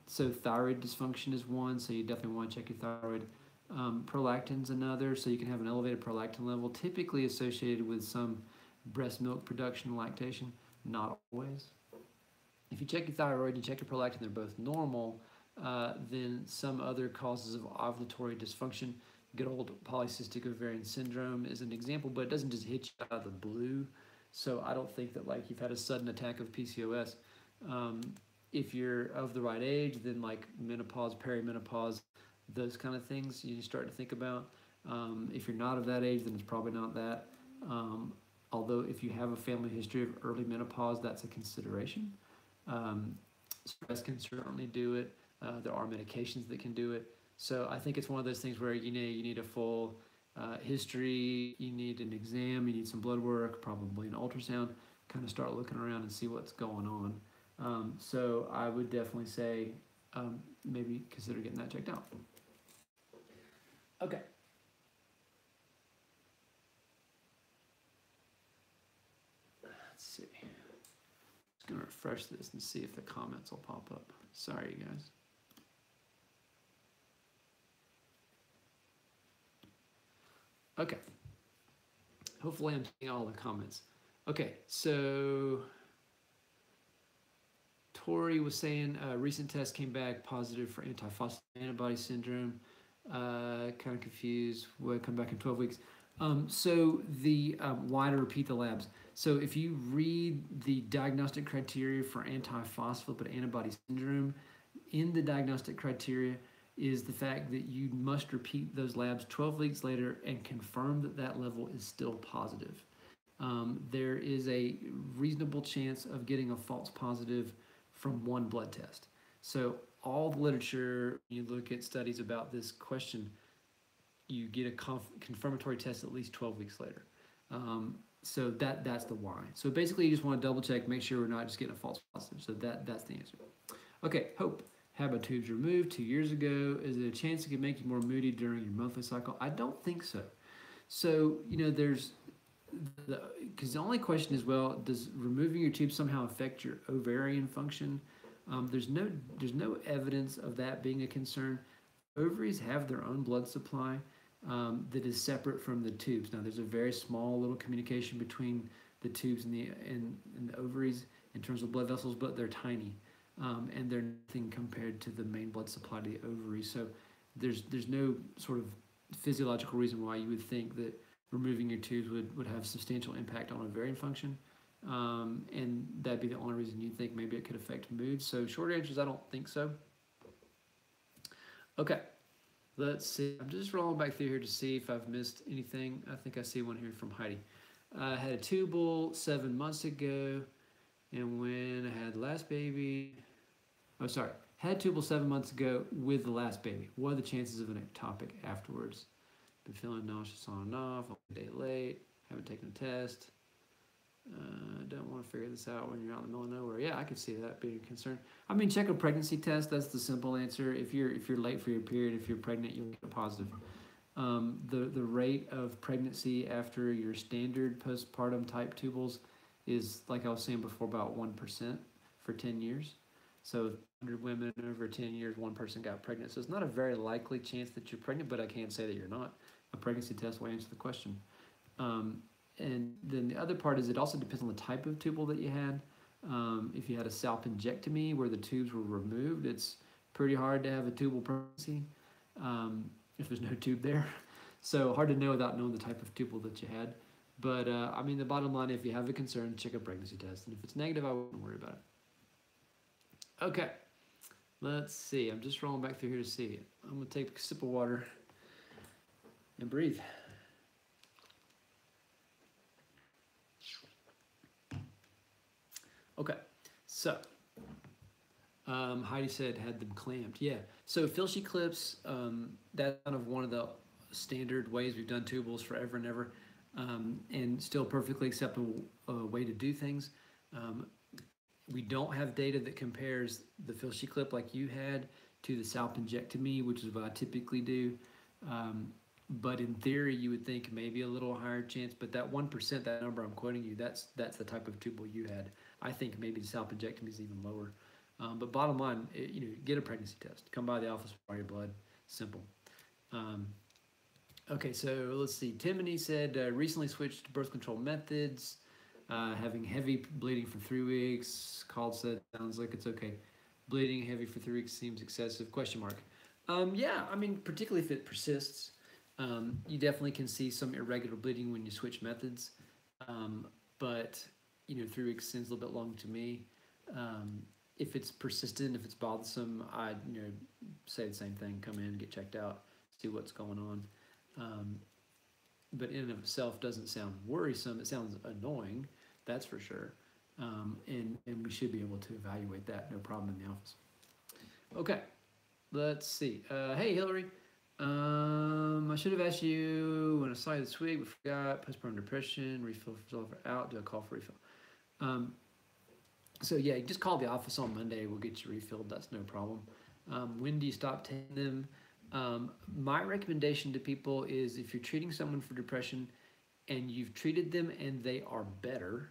So thyroid dysfunction is one, so you definitely want to check your thyroid. Prolactin's another, so you can have an elevated prolactin level, typically associated with some breast milk production and lactation, not always. If you check your thyroid, you check your prolactin, they're both normal, then some other causes of ovulatory dysfunction, good old polycystic ovarian syndrome is an example, but it doesn't just hit you out of the blue. So I don't think that like you've had a sudden attack of PCOS. If you're of the right age, then like menopause, perimenopause, those kind of things you start to think about. If you're not of that age, then it's probably not that. Although if you have a family history of early menopause, that's a consideration. Stress can certainly do it. There are medications that can do it. So I think it's one of those things where you need a full history, you need an exam, you need some blood work, probably an ultrasound, kind of start looking around and see what's going on. So I would definitely say maybe consider getting that checked out. Okay. Let's see. Just going to refresh this and see if the comments will pop up. Sorry, you guys. Okay. Hopefully I'm seeing all the comments. Okay, so Tori was saying recent test came back positive for antiphospholipid antibody syndrome. Kind of confused. Will come back in 12 weeks. So why to repeat the labs? So if you read the diagnostic criteria for antiphospholipid antibody syndrome, in the diagnostic criteria is the fact that you must repeat those labs 12 weeks later and confirm that that level is still positive. There is a reasonable chance of getting a false positive from one blood test. So all the literature, you look at studies about this question, you get a confirmatory test at least 12 weeks later. So that's the why. So basically you just want to double check, make sure we're not just getting a false positive. So that's the answer. Okay, Hope. Had my tubes removed 2 years ago. Is there a chance it could make you more moody during your monthly cycle? I don't think so. So, there's because the only question is, well, does removing your tube somehow affect your ovarian function? There's no evidence of that being a concern. Ovaries have their own blood supply that is separate from the tubes. Now, there's a very small little communication between the tubes and the ovaries in terms of blood vessels, but they're tiny, and they're nothing compared to the main blood supply to the ovaries. So there's no sort of physiological reason why you would think that removing your tubes would have substantial impact on ovarian function. And that'd be the only reason you think maybe it could affect mood. So short answer is I don't think so. Okay, let's see. I'm just rolling back through here to see if I've missed anything. I think I see one here from Heidi. I had a tubal 7 months ago, and when I had the last baby, had tubal 7 months ago with the last baby. What are the chances of an ectopic afterwards? Been feeling nauseous on and off, a day late, haven't taken a test. Don't want to figure this out when you're out in the middle of nowhere. Yeah, I could see that being a concern. I mean, check a pregnancy test. That's the simple answer. If you're late for your period, if you're pregnant, you'll get positive. The rate of pregnancy after your standard postpartum type tubals is, like I was saying before, about 1% for 10 years. So 100 women over 10 years, one person got pregnant. So it's not a very likely chance that you're pregnant, but I can't say that you're not. A pregnancy test will answer the question. And then the other part is it also depends on the type of tubal that you had. If you had a salpingectomy where the tubes were removed, it's pretty hard to have a tubal pregnancy if there's no tube there. So hard to know without knowing the type of tubal that you had. But I mean, the bottom line, if you have a concern, check a pregnancy test. And if it's negative, I wouldn't worry about it. Okay, let's see. I'm just rolling back through here to see. I'm going to take a sip of water and breathe. Okay, so Heidi said had them clamped. Yeah, so Filshie clips, that's kind of one of the standard ways we've done tubals forever and ever, and still perfectly acceptable way to do things. We don't have data that compares the Filshie clip like you had to the salpingectomy, which is what I typically do. But in theory, you would think maybe a little higher chance, but that 1%, that number I'm quoting you, that's the type of tubal you had. I think maybe the salpingectomy is even lower. But bottom line, get a pregnancy test. Come by the office for your blood. Simple. Okay, so let's see. Timony said, recently switched to birth control methods, having heavy bleeding for 3 weeks. Called said, sounds like it's okay. Bleeding heavy for 3 weeks seems excessive, question mark. Yeah, I mean, particularly if it persists. You definitely can see some irregular bleeding when you switch methods, but 3 weeks seems a little bit long to me. If it's persistent, if it's bothersome, I'd say the same thing. Come in, get checked out, see what's going on. But in and of itself doesn't sound worrisome. It sounds annoying, that's for sure. And we should be able to evaluate that, no problem in the office. Okay, let's see. Hey, Hillary. I should have asked you when I saw you this week, but forgot. Postpartum depression, refill for out. Do a call for refill. So yeah, just call the office on Monday. We'll get you refilled. That's no problem. When do you stop taking them? My recommendation to people is if you're treating someone for depression and you've treated them and they are better,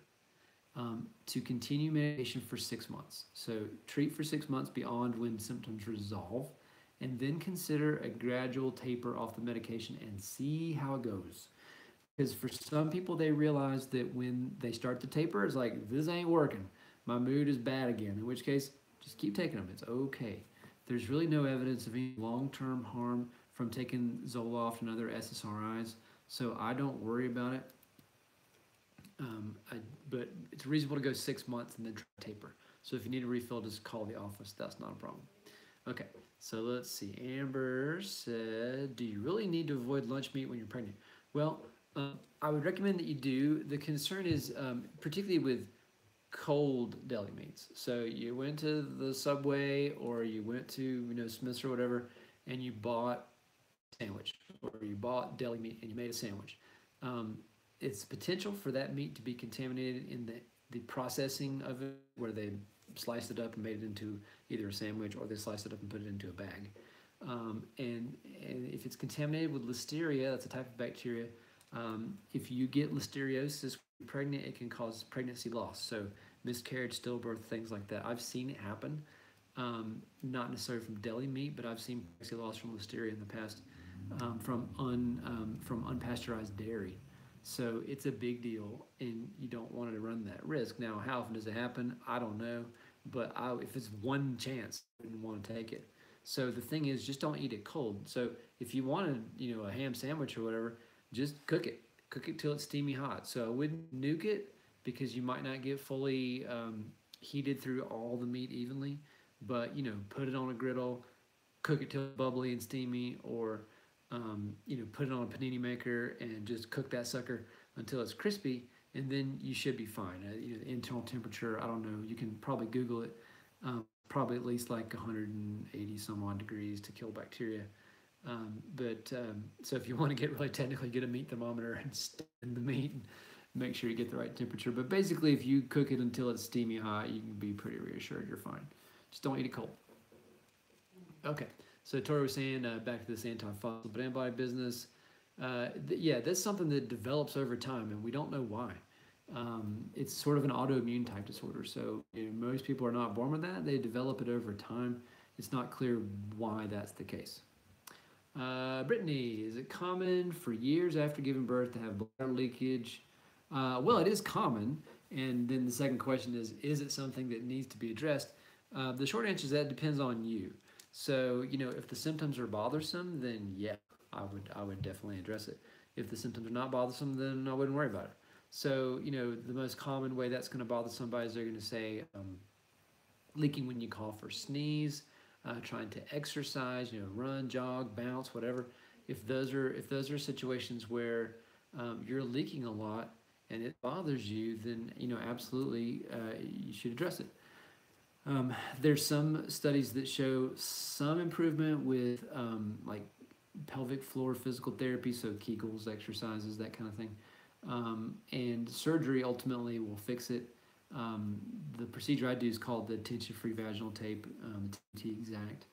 to continue medication for 6 months. So treat for 6 months beyond when symptoms resolve, and then consider a gradual taper off the medication and see how it goes. Because for some people, they realize that when they start to taper, it's like, this ain't working. My mood is bad again, in which case, just keep taking them. It's okay. There's really no evidence of any long-term harm from taking Zoloft and other SSRIs, so I don't worry about it. But it's reasonable to go 6 months and then try to taper. So if you need a refill, just call the office. That's not a problem. Okay, so let's see. Amber said, do you really need to avoid lunch meat when you're pregnant? Well, I would recommend that you do. The concern is particularly with cold deli meats. So you went to the Subway or you went to Smith's or whatever, and you bought a sandwich, or you bought deli meat and you made a sandwich. It's potential for that meat to be contaminated in the processing of it, where they sliced it up and made it into either a sandwich, or they sliced it up and put it into a bag. And if it's contaminated with Listeria, that's a type of bacteria. If you get listeriosis when you're pregnant, it can cause pregnancy loss. So miscarriage, stillbirth, things like that. I've seen it happen. Not necessarily from deli meat, but I've seen pregnancy loss from Listeria in the past, from unpasteurized dairy. So it's a big deal, and you don't want to run that risk. Now, how often does it happen? I don't know, but if it's one chance, I wouldn't want to take it. So the thing is, just don't eat it cold. So if you wanted, a ham sandwich or whatever, just cook it. Cook it till it's steamy hot. So I wouldn't nuke it, because you might not get fully heated through all the meat evenly. But put it on a griddle, cook it till it's bubbly and steamy, or put it on a panini maker and just cook that sucker until it's crispy, and then you should be fine. The internal temperature, I don't know, you can probably Google it. Probably at least like 180 some odd degrees to kill bacteria. So if you want to get really technical, get a meat thermometer and stand the meat and make sure you get the right temperature. But basically, if you cook it until it's steamy hot, you can be pretty reassured you're fine. Just don't eat it cold. Okay, so Tori was saying, back to this anti-fossil antibody business. Yeah, that's something that develops over time, and we don't know why. It's sort of an autoimmune type disorder. So most people are not born with that. They develop it over time. It's not clear why that's the case. Brittany, is it common for years after giving birth to have bladder leakage? Well, it is common. And then the second question is it something that needs to be addressed? The short answer is that it depends on you. So, if the symptoms are bothersome, then yeah, I would definitely address it. If the symptoms are not bothersome, then I wouldn't worry about it. So, the most common way that's going to bother somebody is they're going to say leaking when you cough or sneeze, trying to exercise, run, jog, bounce, whatever. If those are situations where you're leaking a lot and it bothers you, then absolutely you should address it. There's some studies that show some improvement with like pelvic floor physical therapy, so Kegels exercises, that kind of thing. And surgery ultimately will fix it. The procedure I do is called the tension-free vaginal tape, TT Exact.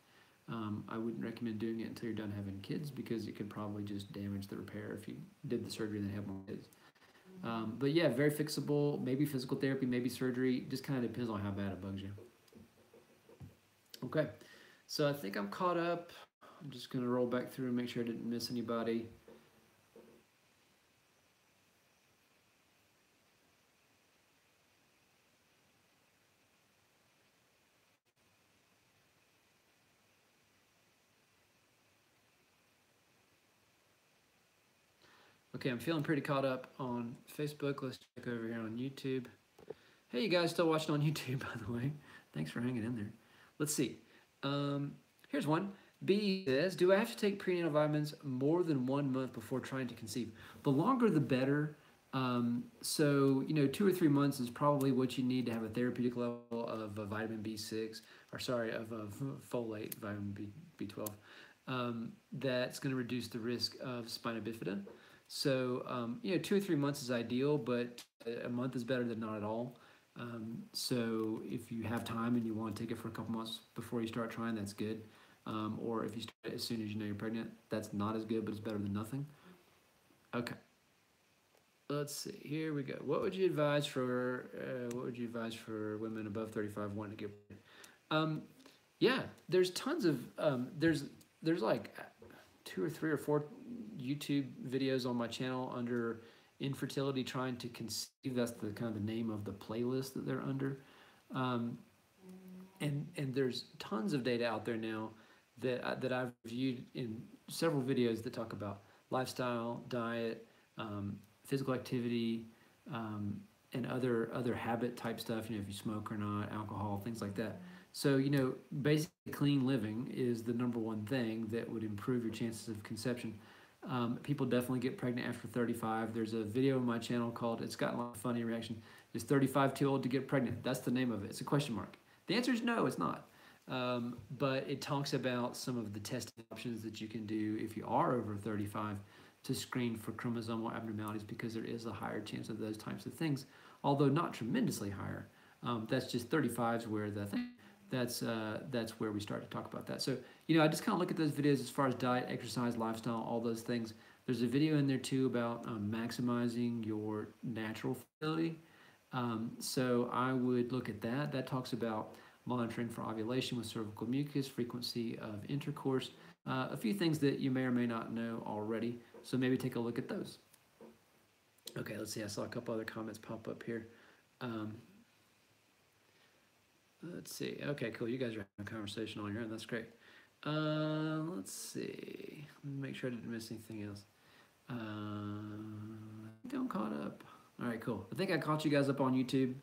I wouldn't recommend doing it until you're done having kids, because it could probably just damage the repair if you did the surgery and then have more kids. But yeah, very fixable, maybe physical therapy, maybe surgery, just kind of depends on how bad it bugs you. Okay, so I think I'm caught up. I'm just going to roll back through and make sure I didn't miss anybody. Okay, I'm feeling pretty caught up on Facebook. Let's check over here on YouTube. Hey, you guys still watching on YouTube, by the way. Thanks for hanging in there. Let's see. Here's one. B says, do I have to take prenatal vitamins more than 1 month before trying to conceive? The longer the better. So 2 or 3 months is probably what you need to have a therapeutic level of vitamin B6, or sorry, of folate, vitamin B12. That's going to reduce the risk of spina bifida. So 2 or 3 months is ideal, but a month is better than not at all. So if you have time and you want to take it for a couple months before you start trying, that's good. Or if you start as soon as you know you're pregnant, that's not as good, but it's better than nothing. Okay. Let's see. Here we go. What would you advise for women above 35 wanting to get pregnant? Yeah, there's tons of there's like 2 or 3 or 4 YouTube videos on my channel under infertility trying to conceive. That's the kind of the name of the playlist that they're under. And there's tons of data out there now that I've reviewed in several videos that talk about lifestyle, diet, physical activity, and other habit type stuff. If you smoke or not, alcohol, things like that. So basically, clean living is the #1 thing that would improve your chances of conception. People definitely get pregnant after 35. There's a video on my channel called, it's gotten a lot of funny reaction, is 35 too old to get pregnant? That's the name of it. It's a question mark. The answer is no, it's not. But it talks about some of the testing options that you can do if you are over 35 to screen for chromosomal abnormalities, because there is a higher chance of those types of things, although not tremendously higher. That's just 35s where the thing. That's where we start to talk about that. So I just kind of look at those videos as far as diet, exercise, lifestyle, all those things. There's a video in there too about maximizing your natural fertility. So I would look at that. That talks about monitoring for ovulation with cervical mucus, frequency of intercourse, a few things that you may or may not know already. So maybe take a look at those. Okay, let's see. I saw a couple other comments pop up here. Let's see. Okay, cool. You guys are having a conversation on your own. That's great. Let's see. Let me make sure I didn't miss anything else. Don't caught up. All right, cool. I think I caught you guys up on YouTube.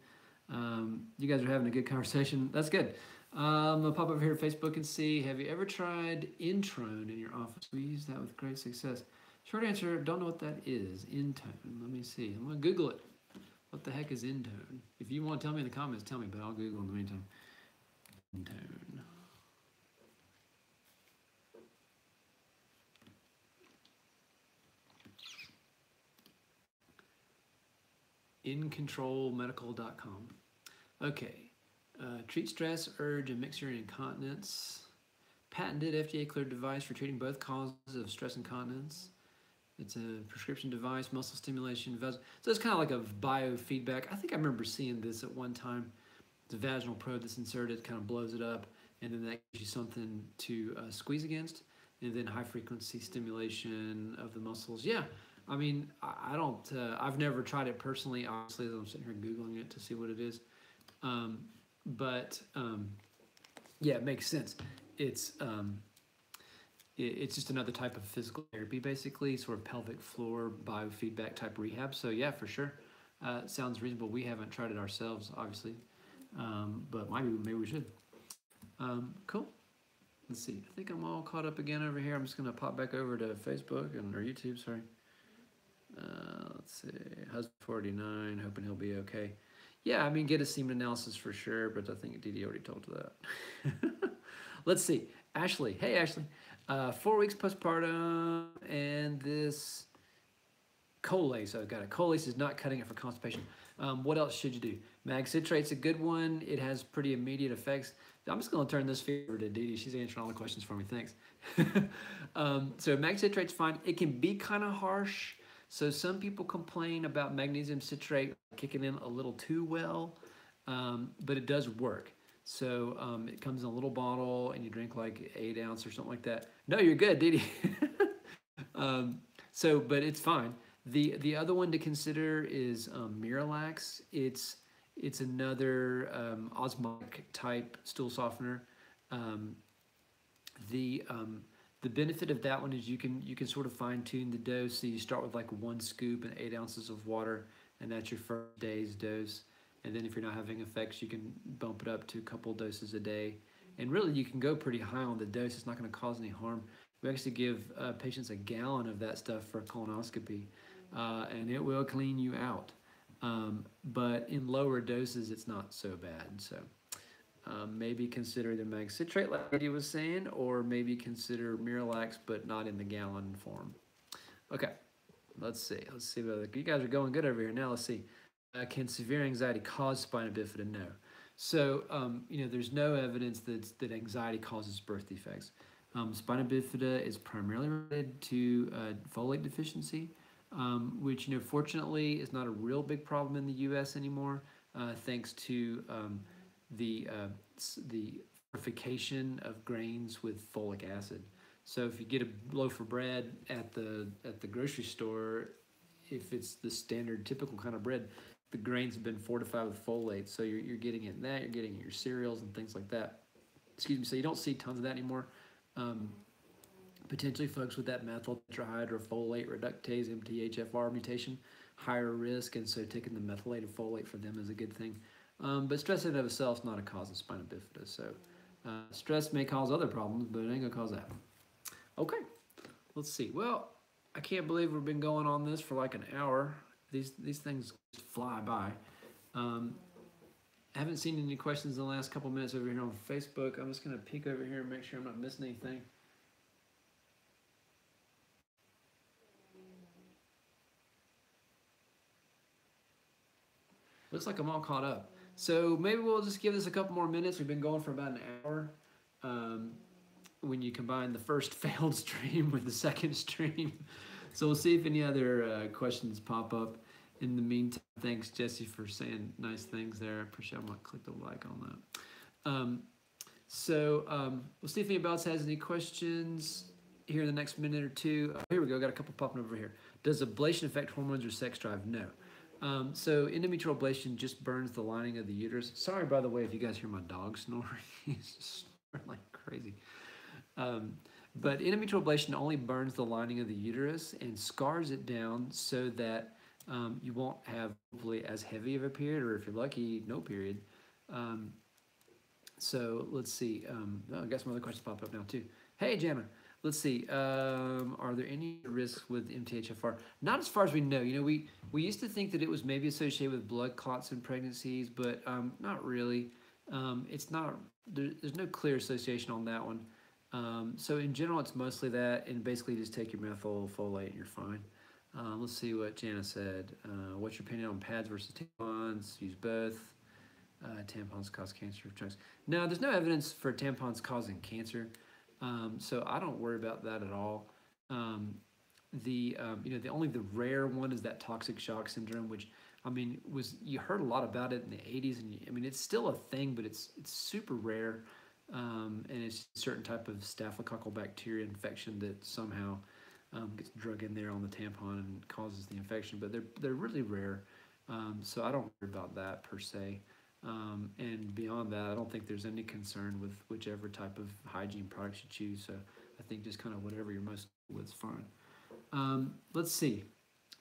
You guys are having a good conversation. That's good. I'll pop over here to Facebook and see. Have you ever tried Introne in your office? We use that with great success. Short answer, don't know what that is. Intone. Let me see. I'm going to Google it. What the heck is Intone? If you want to tell me in the comments, tell me, but I'll Google in the meantime. Intone. InControlMedical.com. Okay. Treat stress, urge, and mixed urine incontinence. Patented FDA-cleared device for treating both causes of stress incontinence. It's a prescription device, muscle stimulation, so it's kind of like a biofeedback. I think I remember seeing this at one time. It's a vaginal probe that's inserted, kind of blows it up, and then that gives you something to squeeze against, and then high-frequency stimulation of the muscles. Yeah, I mean, I don't, I've never tried it personally, obviously, as I'm sitting here Googling it to see what it is. Yeah, it makes sense. It's just another type of physical therapy, basically, sort of pelvic floor biofeedback type rehab. So yeah, for sure, sounds reasonable. We haven't tried it ourselves, obviously, but maybe we should. Cool. Let's see. I think I'm all caught up again over here. I'm just gonna pop back over to Facebook or YouTube. Sorry. Let's see. Husband 49, hoping he'll be okay. Yeah, I mean, get a semen analysis for sure, but I think Dee Dee already told you that. Let's see. Ashley. Hey, Ashley. 4 weeks postpartum, and this Colace. I've got it. Colace is not cutting it for constipation. What else should you do? Mag citrate's a good one. It has pretty immediate effects. I'm just going to turn this over to Dee Dee. She's answering all the questions for me. Thanks. So mag citrate's fine. It can be kind of harsh. So some people complain about magnesium citrate kicking in a little too well, but it does work. So it comes in a little bottle, and you drink like 8 ounce or something like that. No, you're good, Dee Dee. But it's fine. The other one to consider is Miralax. It's another osmotic type stool softener. The benefit of that one is you can sort of fine tune the dose. So you start with like 1 scoop and 8 ounces of water, and that's your first day's dose. And then if you're not having effects, you can bump it up to a couple doses a day. And really, you can go pretty high on the dose. It's not going to cause any harm. We actually give patients a gallon of that stuff for a colonoscopy, and it will clean you out. But in lower doses, it's not so bad. So maybe consider either mag citrate, like Eddie was saying, or maybe consider Miralax, but not in the gallon form. Okay, let's see. Let's see. You guys are going good over here. Now let's see. Can severe anxiety cause spina bifida? No. So, there's no evidence that anxiety causes birth defects. Spina bifida is primarily related to folate deficiency, which, fortunately is not a real big problem in the U.S. anymore, thanks to the fortification of grains with folic acid. So if you get a loaf of bread at the grocery store, if it's the standard typical kind of bread, the grains have been fortified with folate, so you're getting it in that, you're getting it in your cereals and things like that. Excuse me, so you don't see tons of that anymore. Potentially folks with that methyl tetrahydrofolate reductase MTHFR mutation, higher risk, and so taking the methylated folate for them is a good thing. But stress in and of itself is not a cause of spina bifida, so stress may cause other problems, but it ain't gonna cause that. Okay, let's see. Well, I can't believe we've been going on this for like an hour. These things fly by. I haven't seen any questions in the last couple minutes over here on Facebook. I'm just going to peek over here and make sure I'm not missing anything. Looks like I'm all caught up. So maybe we'll just give this a couple more minutes. We've been going for about an hour. Um, when you combine the first failed stream with the second stream. So we'll see if any other questions pop up. In the meantime, thanks Jesse for saying nice things there. I appreciate it. I'm gonna click the like on that. We'll see if anybody else has any questions here in the next minute or two. Here we go, got a couple popping over here. Does ablation affect hormones or sex drive? No. So endometrial ablation just burns the lining of the uterus. Sorry, by the way, if you guys hear my dog snoring. He's just snoring like crazy. But endometrial ablation only burns the lining of the uterus and scars it down so that you won't have hopefully as heavy of a period, or if you're lucky, no period. So let's see. I got some other questions pop up now too. Hey, Jana. Let's see. Are there any risks with MTHFR? Not as far as we know. You know, we used to think that it was maybe associated with blood clots in pregnancies, but not really. It's not. There's no clear association on that one. So in general, it's mostly that, and basically just take your methylfolate and you're fine. Let's see what Jana said. What's your opinion on pads versus tampons? Use both. Tampons cause cancer. No, there's no evidence for tampons causing cancer. So I don't worry about that at all. The rare one is that toxic shock syndrome, which I mean you heard a lot about it in the 80s, and I mean it's still a thing, but it's super rare, and it's a certain type of staphylococcal bacteria infection that somehow gets drug in there on the tampon and causes the infection. But they're really rare, so I don't worry about that per se. And beyond that, I don't think there's any concern with whichever type of hygiene products you choose. So I think just kind of whatever you're most with is fine. Let's see.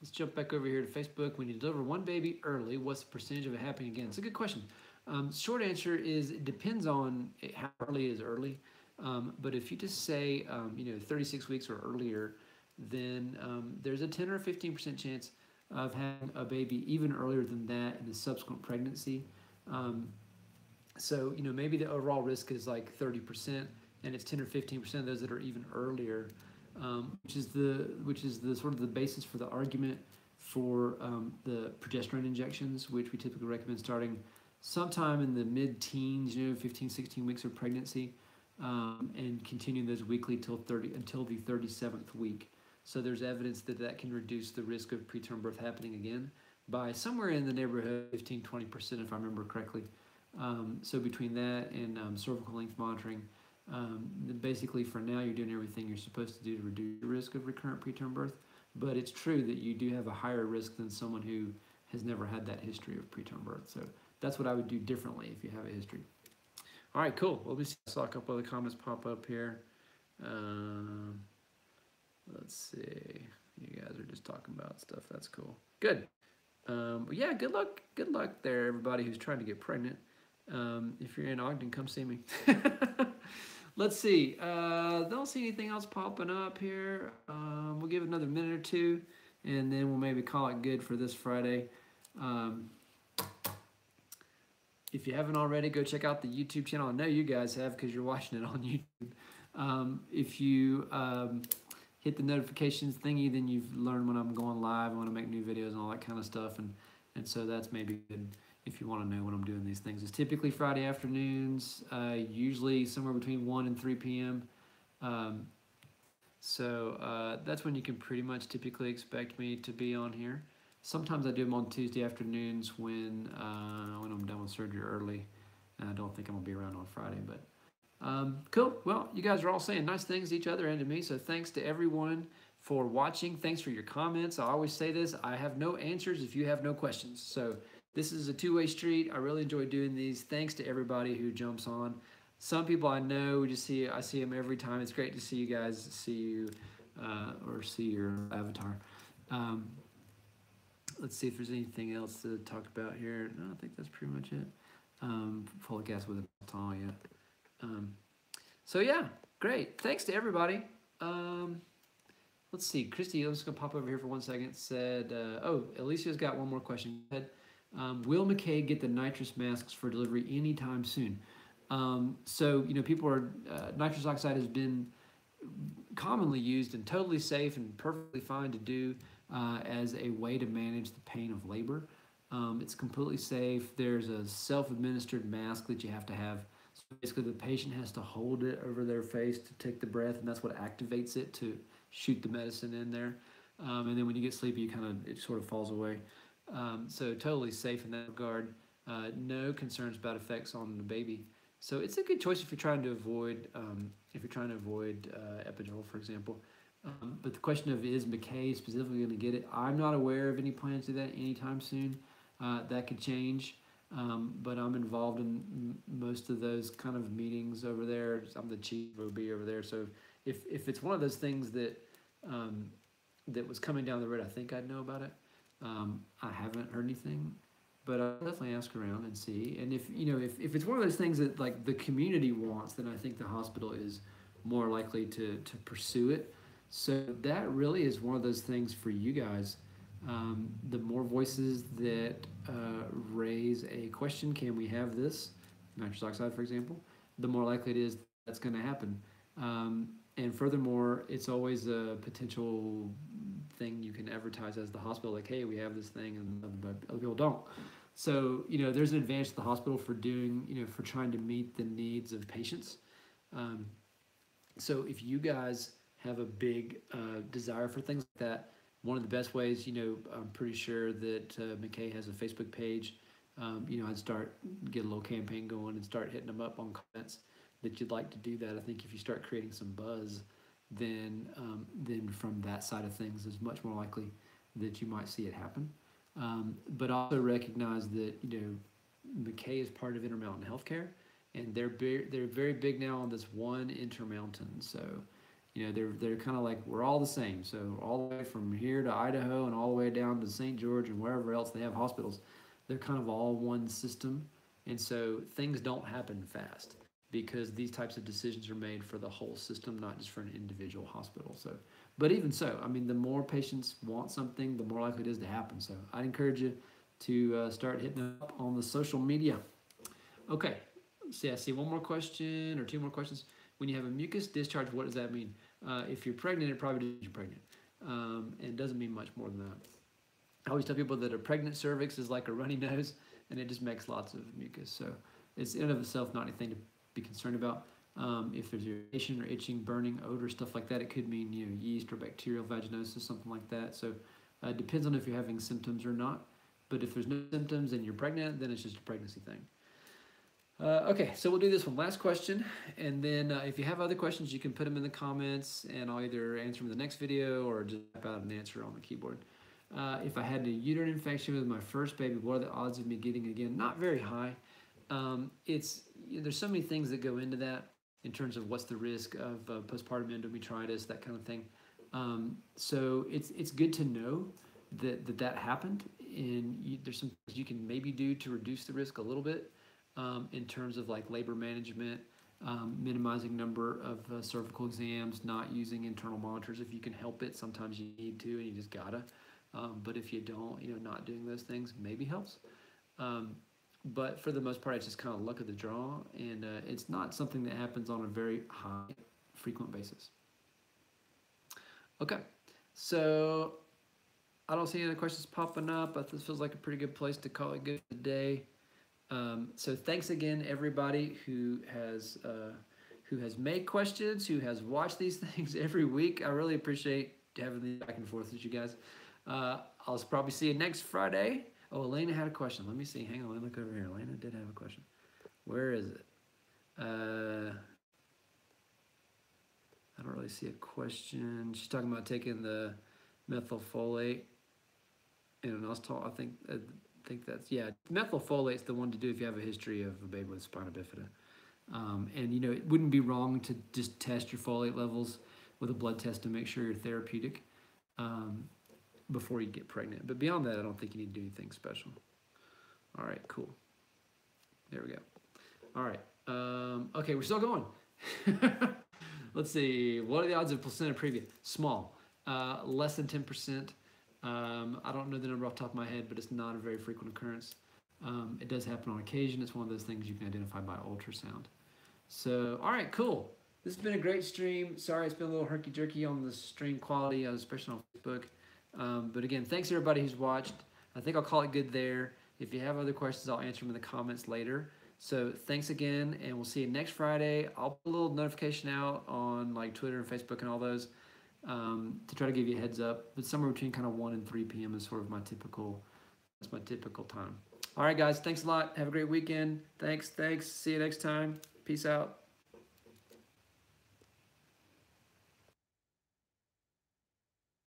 Let's jump back over here to Facebook. When you deliver one baby early, what's the percentage of it happening again? It's a good question. Short answer is it depends on how early is early. But if you just say, 36 weeks or earlier, then there's a 10 or 15% chance of having a baby even earlier than that in the subsequent pregnancy. So maybe the overall risk is like 30%, and it's 10 or 15% of those that are even earlier, which is the sort of the basis for the argument for the progesterone injections, which we typically recommend starting sometime in the mid-teens, 15, 16 weeks of pregnancy, and continuing those weekly until the 37th week. So there's evidence that can reduce the risk of preterm birth happening again by somewhere in the neighborhood of 15-20%, if I remember correctly. So between that and cervical length monitoring, basically for now you're doing everything you're supposed to do to reduce the risk of recurrent preterm birth. But it's true that you do have a higher risk than someone who has never had that history of preterm birth. So that's what I would do differently if you have a history. All right, cool. Well, let me see. I saw a couple other comments pop up here. Let's see. You guys are just talking about stuff. That's cool. Good. Yeah, good luck there, everybody who's trying to get pregnant. If you're in Ogden, come see me. Let's see. Don't see anything else popping up here. We'll give it another minute or two, and then we'll maybe call it good for this Friday. If you haven't already, go check out the YouTube channel. I know you guys have because you're watching it on YouTube. If you hit the notifications thingy, then you've learned when I'm going live, when I make new videos and all that kind of stuff. And so that's maybe good if you want to know when I'm doing these things. It's typically Friday afternoons, usually somewhere between 1 and 3 p.m. So that's when you can pretty much typically expect me to be on here. Sometimes I do them on Tuesday afternoons when I'm done with surgery early. And I don't think I'm going to be around on Friday, but cool. Well, you guys are all saying nice things to each other and to me, so thanks to everyone for watching. Thanks for your comments. I always say this, I have no answers if you have no questions. So this is a two-way street. I really enjoy doing these. Thanks to everybody who jumps on. Some people I know, I see them every time. It's great to see you guys, see you, or see your avatar. Let's see if there's anything else to talk about here. No, I think that's pretty much it. Folic acid with a Tylenol, yeah. So yeah, great. Thanks to everybody. Let's see. Christy, I'm just going to pop over here for 1 second. Said, Alicia's got one more question. Said, will McKay get the nitrous masks for delivery anytime soon? So, people are, nitrous oxide has been commonly used and totally safe and perfectly fine to do as a way to manage the pain of labor. It's completely safe. There's a self-administered mask that you have to have. So basically, the patient has to hold it over their face to take the breath, and that's what activates it to shoot the medicine in there. And then when you get sleepy, it sort of falls away. So totally safe in that regard. No concerns about effects on the baby. So it's a good choice if you're trying to avoid epidural, for example. But the question of is McKay specifically going to get it? I'm not aware of any plans to do that anytime soon. That could change, but I'm involved in most of those kind of meetings over there. I'm the chief OB over there, so if it's one of those things that was coming down the road, I think I'd know about it. I haven't heard anything, but I'll definitely ask around and see. And if it's one of those things that like the community wants, then I think the hospital is more likely to pursue it. So that really is one of those things for you guys. The more voices that raise a question, can we have this, nitrous oxide, for example, the more likely it is that's going to happen. And furthermore, it's always a potential thing you can advertise as the hospital, like, hey, we have this thing, and other people don't. So, there's an advantage to the hospital for doing, for trying to meet the needs of patients. So if you guys have a big desire for things like that, one of the best ways, I'm pretty sure that McKay has a Facebook page. I'd get a little campaign going and start hitting them up on comments that you'd like to do that. I think if you start creating some buzz, then from that side of things, is much more likely that you might see it happen. But also recognize that McKay is part of Intermountain Healthcare, and they're very big now on this one Intermountain. So they're kind of like, we're all the same. So all the way from here to Idaho and all the way down to St. George and wherever else they have hospitals, they're kind of all one system. And so things don't happen fast because these types of decisions are made for the whole system, not just for an individual hospital. So, but even so, the more patients want something, the more likely it is to happen. So I'd encourage you to start hitting up on the social media. Okay, so I see one more question or two more questions. When you have a mucus discharge, what does that mean? If you're pregnant, it probably means you're pregnant. And it doesn't mean much more than that. I always tell people that a pregnant cervix is like a runny nose, and it just makes lots of mucus. So it's in and of itself not anything to be concerned about. If there's irritation or itching, burning, odor, stuff like that, it could mean yeast or bacterial vaginosis, something like that. So it depends on if you're having symptoms or not. But if there's no symptoms and you're pregnant, then it's just a pregnancy thing. Okay, so we'll do this one last question, and then if you have other questions, you can put them in the comments, and I'll either answer them in the next video or just type out an answer on the keyboard. If I had a uterine infection with my first baby, what are the odds of me getting it again? Not very high. There's so many things that go into that in terms of what's the risk of postpartum endometritis, that kind of thing. So it's good to know that happened, and there's some things you can maybe do to reduce the risk a little bit. In terms of like labor management, minimizing number of cervical exams, not using internal monitors if you can help it. Sometimes you need to and you just gotta. But if you don't, not doing those things maybe helps. But for the most part, it's just kind of luck of the draw, and it's not something that happens on a very high frequent basis. Okay, so I don't see any other questions popping up, but this feels like a pretty good place to call it good today. So thanks again, everybody who has made questions, who has watched these things every week. I really appreciate having the back and forth with you guys. I'll probably see you next Friday. Oh, Elena had a question. Let me see. Hang on. Let me look over here. Elena did have a question. Where is it? I don't really see a question. She's talking about taking the methylfolate and inositol. I think that's, yeah, methylfolate's the one to do if you have a history of a baby with spina bifida. And it wouldn't be wrong to just test your folate levels with a blood test to make sure you're therapeutic before you get pregnant. But beyond that, I don't think you need to do anything special. All right, cool. There we go. All right. Okay, we're still going. Let's see. What are the odds of placenta previa? Small. Less than 10%. I don't know the number off the top of my head, but it's not a very frequent occurrence. It does happen on occasion. It's one of those things you can identify by ultrasound. So, all right, cool. This has been a great stream. Sorry, it's been a little herky-jerky on the stream quality, especially on Facebook. But again, thanks everybody who's watched. I think I'll call it good there. If you have other questions, I'll answer them in the comments later. So thanks again, and we'll see you next Friday. I'll put a little notification out on like Twitter and Facebook and all those to try to give you a heads up. But somewhere between kind of 1 and 3 p.m. is sort of that's my typical time. All right, guys, thanks a lot. Have a great weekend. Thanks. See you next time. Peace out.